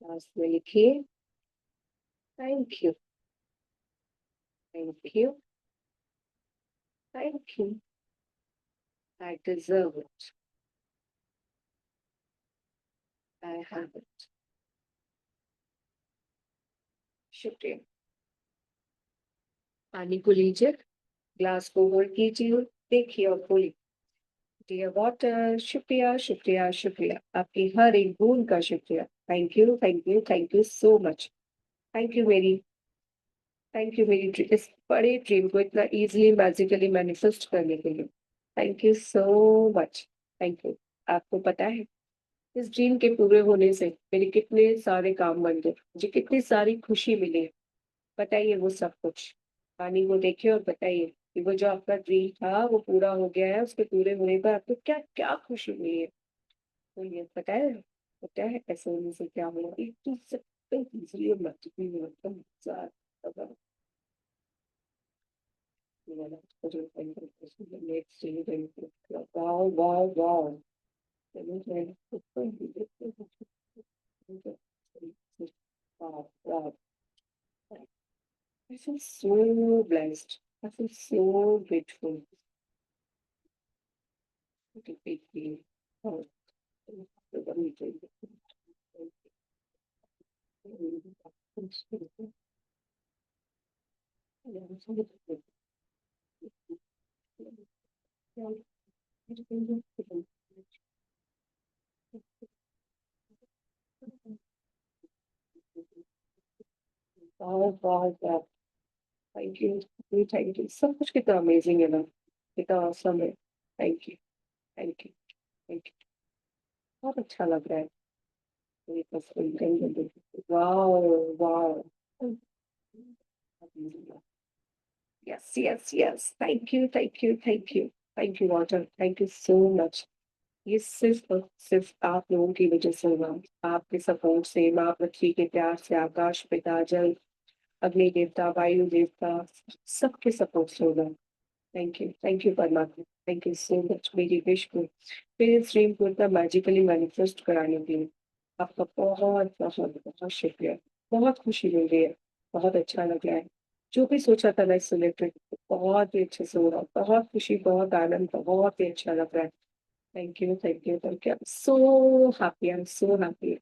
Last में लिखिए thank you, thank you, thank you, I deserve it, I have it. शुक्रिया। पानी को लीजिए, glass को hold कीजिए, देखिए और बोलिए डियर वाटर, शुक्रिया शुक्रिया शुक्रिया, आपकी हर एक बूंद का शुक्रिया। Thank you, thank you, thank you so much. Thank you मेरी, थैंक यू मेरी इस बड़े ड्रीम को इतना इजीली मैजिकली मैनिफेस्ट करने के लिए। Thank you so much. Thank you. आपको पता है इस ड्रीम के पूरे होने से मेरे कितने सारे काम बन गए, मुझे कितनी सारी खुशी मिली है। बताइए वो सब कुछ, पानी को देखिए और बताइए कि वो जो आपका ड्रीम था वो पूरा हो गया है, उसके पूरे होने पर आपको क्या क्या खुशी मिली है। तो ये पता है ऐसे होने से क्या हुआ, एक तो सबसे इजीली और मैजिकली मतलब ज्यादा wow, wow, wow. Wow, wow. I feel so blessed. I feel so grateful. What a big deal. Oh, wow, wow, wow. Thank you, thank you, सब कुछ कितना अमेजिंग है ना, कितना awesome है। Thank you, thank you, thank you. बहुत अच्छा लग रहा है ये तस्वीर। Wow, wow. Yes, yes, yes. Thank you, thank you, thank you. Thank you, Walter. Thank you so much. ये सिर्फ और सिर्फ आप लोगों की वजह से हुआ, आपके सपोर्ट से, माँ पृथ्वी के प्यार से, आकाश पिता जल अग्नि देवता वायु देवता सबके सपोर्ट से होगा। थैंक यू परमात्मा, थैंक यू सो मच मेरी विश को मेरे ड्रीम को इतना मैजिकली मैनिफेस्ट कराने के लिए। आपका बहुत बहुत बहुत शुक्रिया। बहुत खुशी मिल रही है, बहुत अच्छा लग रहा है। जो भी सोचा था ना इससे रिलेटेड बहुत ही अच्छे से हो रहा है, बहुत खुशी, बहुत आनंद, बहुत ही अच्छा लग रहा है। Thank you, thank you, thank you. I am so happy, I am so happy,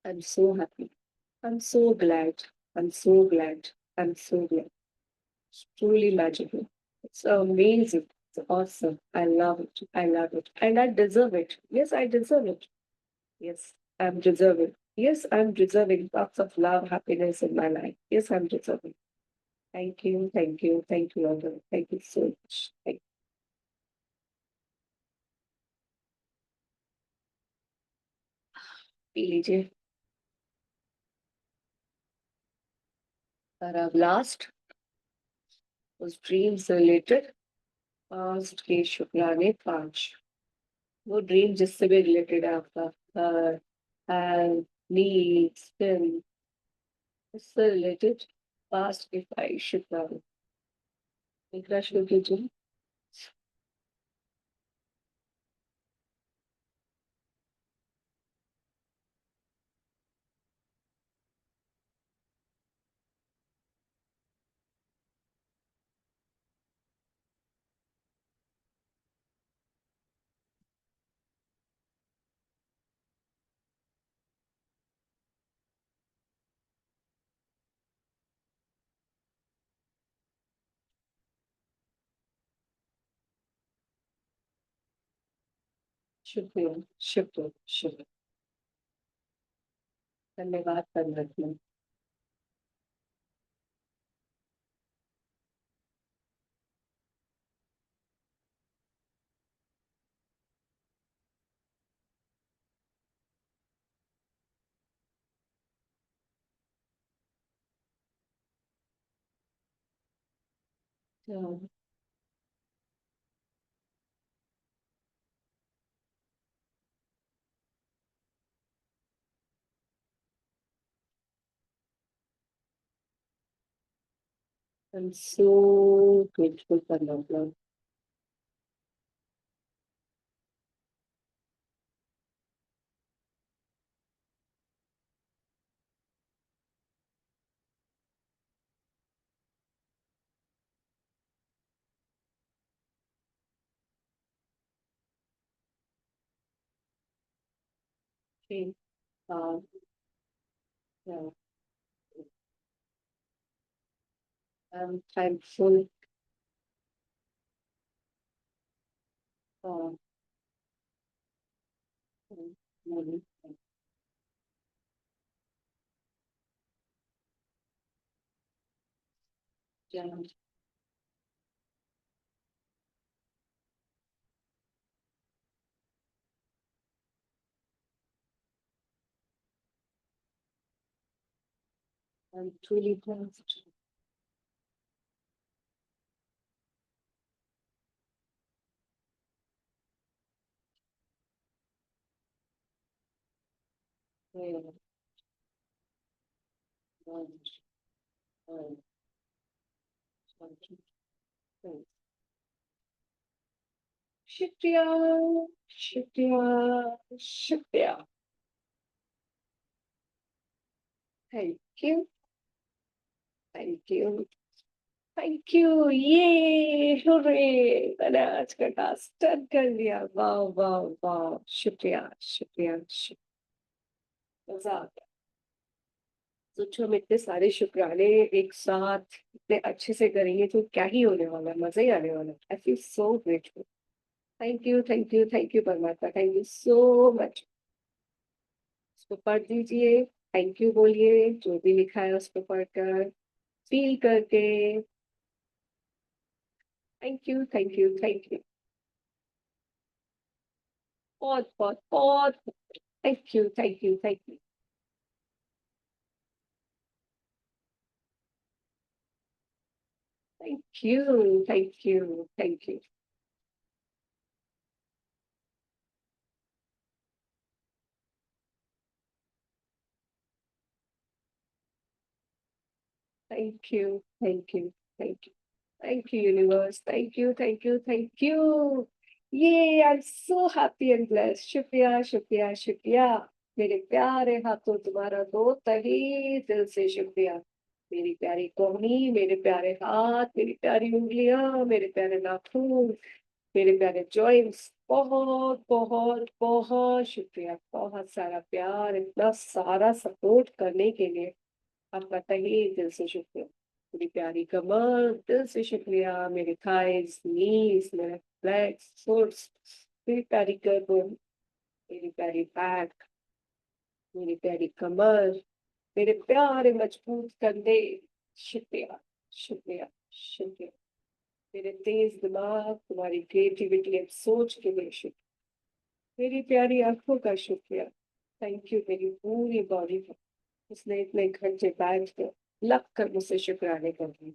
I am so glad, I am so glad, I am so glad. It's truly magical. It's amazing. It's awesome. I love it. I love it. And I deserve it. Yes, I deserve it. Yes, I'm deserving. Yes, I'm deserving lots of love, happiness in my life. Yes, I'm deserving. Thank you. Thank you. Thank you, Lord. Thank you so much. Thank P लीजिए। और अब last उस dream से related past के शुक्राने 5। वो dream जिससे भी related है आपका, घर, हेल्थ, नीड्स, इससे रिलेटेड पास्ट के 5 शुक्राने एक शुरू कीजिए। शुक्रिया, शुक्रिया, शुक्रिया। धन्यवाद परमात्मा। I'm so grateful परमात्मा। Okay. Uh, yeah, I'm thankful for money. Yeah, I'm truly blessed. Yeah, yeah, yeah, thank you. Thanks. शुक्रिया, शुक्रिया, शुक्रिया। Thank you, thank you, thank you. ये हुर्रे, मैंने आज का टास्क डन कर लिया। वाह वाह वाह, शुक्रिया, शुक्रिया, मजा आ गया। सोचो हम इतने सारे शुक्राने एक साथ इतने अच्छे से करेंगे तो क्या ही होने वाला है, मजा ही आने वाला है। आई feel so grateful. Thank you, thank you, thank you परमात्मा, थैंक यू सो मच। उसको पढ़ दीजिए, थैंक यू बोलिए, जो भी लिखा है उसको पढ़कर फील करके। Thank you, thank you, thank you, बहुत बहुत बहुत। Thank you, thank you, thank you, thank you, thank you, thank you, thank you, thank you, thank you, thank you universe, thank you, thank you, thank you. ये I am so happy and blessed. शुक्रिया, शुक्रिया, शुक्रिया। मेरे प्यारे हाथों, तुम्हारा दो तहे दिल से शुक्रिया। मेरी प्यारी कोहनी, मेरे प्यारे हाथ, मेरी प्यारी उंगलियां, मेरे प्यारे नाखून, मेरे प्यारे जॉइंट्स, बहुत बहुत बहुत शुक्रिया। बहुत सारा प्यार, इतना सारा सपोर्ट करने के लिए आपका तहे दिल से शुक्रिया। मेरी प्यारी कमर, दिल से शुक्रिया। मेरे थाइस, नीज, मेरे लेग्स, फुट्स, मेरी प्यारी गर्दन, मेरी प्यारी बैक, मेरी प्यारी कमर, मेरे प्यारे मजबूत कंधे, शुक्रिया, शुक्रिया, शुक्रिया। मेरे तेज दिमाग, तुम्हारी क्रिएटिविटी एंड सोच के लिए शुक्रिया। मेरी प्यारी आंखों का शुक्रिया। थैंक यू मेरी पूरी बॉडी पर, उसने इतने घंटे बैठ कर लग कर मुझसे शुक्राने कर दी,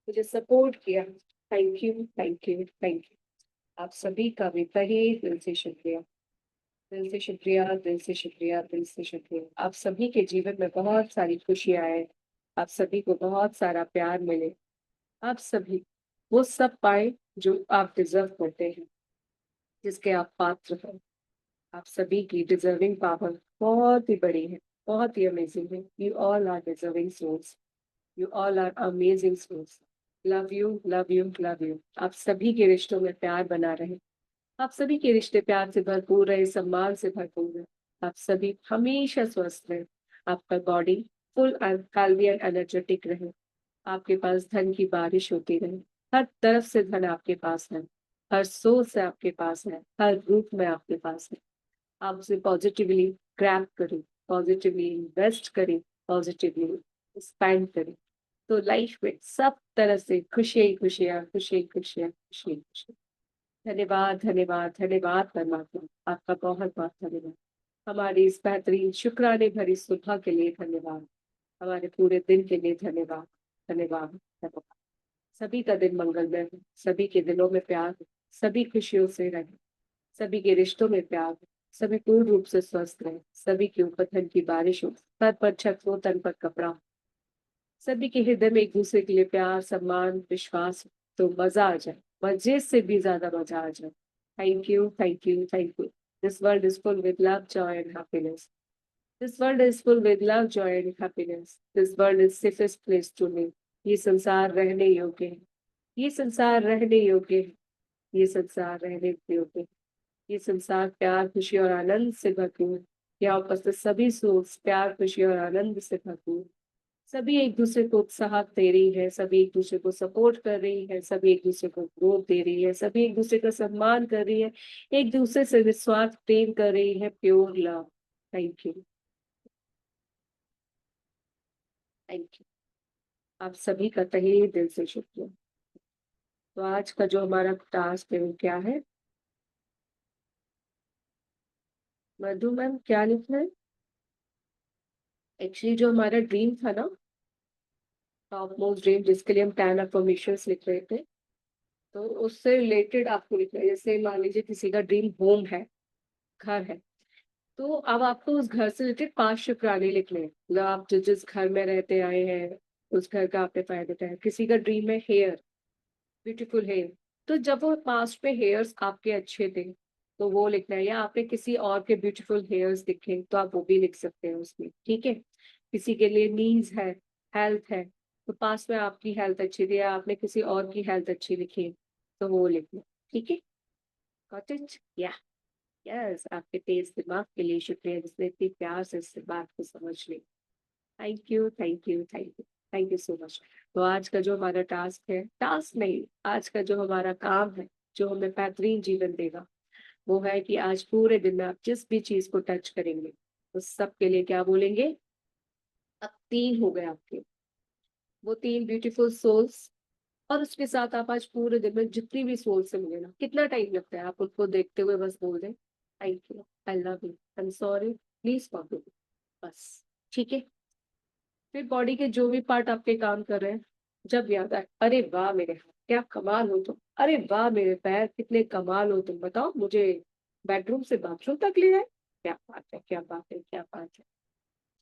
मुझे सपोर्ट किया। Thank you, thank you, thank you. आप सभी का भी तहे दिल से शुक्रिया। दिल से शुक्रिया, दिल से शुक्रिया, दिल से शुक्रिया। आप सभी के जीवन में बहुत सारी खुशियां आए, आप सभी को बहुत सारा प्यार मिले, आप सभी वो सब पाए जो आप डिजर्व करते हैं, जिसके आप पात्र हैं। आप सभी की डिजर्विंग पावर बहुत ही बड़ी है, बहुत ही अमेजिंग है। You all are deserving souls, you all are amazing souls. Love you, love you, love you. आप सभी के रिश्तों में प्यार बना रहे, आप सभी के रिश्ते प्यार से भरपूर रहे, सम्मान से भरपूर रहे। आप सभी हमेशा स्वस्थ रहे, आपका body full healthy and energetic रहे। आपके पास धन की बारिश होती रहे, हर तरफ से धन आपके पास है, हर सोच से आपके पास है, हर रूप में आपके पास है। आप उसे पॉजिटिवली ग्रैब करें, पॉजिटिवली इन्वेस्ट करें, पॉजिटिवली स्पेंड करें, तो लाइफ में सब तरह से खुशियां ही खुशियां, खुशी ही खुशियां, खुशी ही खुशी। धन्यवाद, धन्यवाद, धन्यवाद परमात्मा। आपका बहुत बहुत धन्यवाद। हमारी इस बेहतरीन शुक्राने भरी सुबह के लिए धन्यवाद। हमारे पूरे दिन के लिए धन्यवाद, धन्यवाद, धन्यवाद। सभी का दिन मंगलमय हो, सभी के दिलों में प्यार हो, सभी खुशियों से रहे, सभी के रिश्तों में प्यार हो, सभी पूर्ण रूप से स्वस्थ रहे, सभी के ऊपर धन की बारिश हो, सर पर छत हो, तन पर कपड़ा हो, सभी के हृदय में एक दूसरे के लिए प्यार, सम्मान, विश्वास हो, तो मजा आ जाए, मजे से भी ज्यादा मजा आ जाए। Thank you, thank you, thank you. This world is full with love, joy and happiness. This world is full with love, joy and happiness. This world is safest place to live. ये संसार रहने योग्य है, ये संसार रहने योग्य है, ये संसार रहने योग्य है। ये संसार प्यार, खुशी और आनंद से भरपूर है। यहाँ उपस्थित सभी सोल्स प्यार, खुशी और आनंद से भरपूर, सभी एक दूसरे को उत्साह दे रही है, सभी एक दूसरे को सपोर्ट कर रही है, सभी एक दूसरे को ग्रोथ दे रही है, सभी एक दूसरे का सम्मान कर रही है, एक दूसरे से निस्वार्थ प्रेम कर रही है, pure love. Thank you, thank you. आप सभी का तहे दिल से शुक्रिया। तो आज का जो हमारा टास्क है वो क्या है? मधु मैम क्या लिखना है? एक्चुअली जो हमारा ड्रीम था ना, टॉप मोस्ट ड्रीम, जिसके लिए हम 10 अफर्मेशंस लिख रहे थे, तो उससे रिलेटेड आपको लिखना है। जैसे मान लीजिए किसी का ड्रीम होम है, घर है, तो अब आपको उस घर से रिलेटेड 5 शुक्राने लिखने हैं। मतलब आप जिस घर में रहते आए हैं, उस घर का आपने फायदा उठाया। किसी का ड्रीम है हेयर, ब्यूटीफुल हेयर, तो जब वो पास्ट में हेयर्स आपके अच्छे थे तो वो लिखना है। या आपने किसी और के ब्यूटीफुल हेयर्स दिखे तो आप वो भी लिख सकते हैं उसमें, ठीक है। किसी के लिए नीज है, हेल्थ है, तो पास्ट में आपकी हेल्थ अच्छी थी या आपने किसी और की हेल्थ अच्छी लिखी तो वो लिखना, ठीक है। Got it? या यस, आपके तेज दिमाग के लिए शुक्रिया जिसने इतनी प्यार से इस बात को समझ ली। Thank you, thank you, thank you, thank you so much. तो आज का जो हमारा टास्क है, टास्क नहीं, आज का जो हमारा काम है, जो हमें बेहतरीन जीवन देगा, वो है कि आज पूरे दिन में आप जिस भी चीज को टच करेंगे उस सब के लिए क्या बोलेंगे? अब 3 हो गए आपके, वो 3 ब्यूटीफुल सोल्स। और उसके साथ आप आज पूरे दिन में जितनी भी सोल से मिले ना, कितना टाइम लगता है, आप उनको देखते हुए बस बोल दें thank you, I love you, I am sorry, please forgive, बस, ठीक है। फिर बॉडी के जो भी पार्ट आपके काम कर रहे हैं, जब याद आए, अरे वाह मेरे हाथ क्या कमाल हो तुम, अरे वाह मेरे पैर कितने कमाल हो तुम, बताओ मुझे बेडरूम से बाथरूम तक ले आए, क्या बात है, क्या बात है, क्या बात है,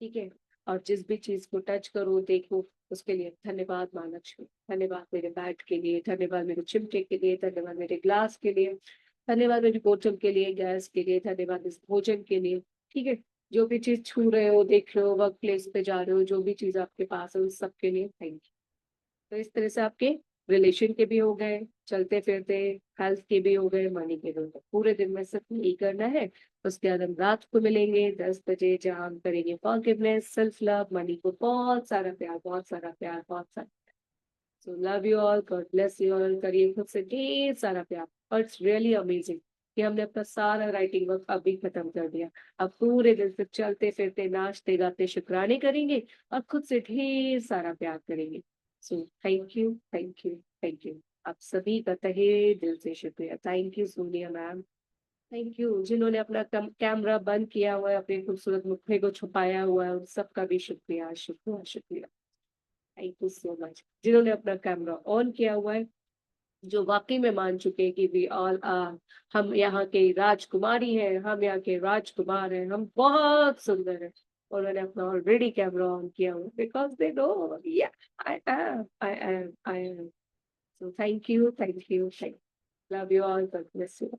ठीक है। और जिस भी चीज को टच करो देखो, उसके लिए धन्यवाद माँ लक्ष्मी, धन्यवाद मेरे बैट के लिए, धन्यवाद मेरे चिमटे के लिए, धन्यवाद मेरे ग्लास के लिए, धन्यवाद मेरी बोतल के लिए, गैस के लिए, धन्यवाद इस भोजन के लिए, ठीक है। जो भी चीज छू रहे हो, देख रहे हो, वर्क प्लेस पे जा रहे हो, जो भी चीज आपके पास है उस सब के लिए थैंक यू। तो इस तरह से आपके रिलेशन के भी हो गए, चलते फिरते हेल्थ के भी हो गए, मनी के भी हो गए। पूरे दिन में सिर्फ यही करना है। उसके बाद हम रात को मिलेंगे 10 बजे, जहाँ हम करेंगे फॉरगिवनेस, सेल्फ लव, मनी को बहुत सारा प्यार, बहुत सारा प्यार, बहुत सारा। So love you all, God bless you all, करिए खुद से ढेर सारा प्यार। और इट्स रियली अमेजिंग कि हमने अपना सारा राइटिंग वर्क अभी खत्म कर दिया। अब पूरे दिन सिर्फ चलते फिरते नाचते गाते शुक्राने करेंगे और खुद से ढेर सारा प्यार करेंगे। सो thank you, thank you, thank you. आप सभी का तहे दिल से शुक्रिया। Thank you Sonia ma'am, thank you. जिन्होंने अपना कैमरा बंद किया हुआ है, अपने खूबसूरत मुखड़े को छुपाया हुआ है, उन सबका भी शुक्रिया, शुक्रिया, शुक्रिया। Thank you so much. जिन्होंने अपना कैमरा ऑन किया हुआ है, जो वाकई में मान चुके हैं कि वी ऑल आर, हम यहाँ के राजकुमारी हैं, हम यहाँ के राजकुमार हैं, हम बहुत सुंदर हैं। उन्होंने अपना ऑलरेडी कैमरा ऑन किया हुआ, बिकॉज दे नो, या I am, I am, I am. So thank you, thank you, thank, love you all, God bless you.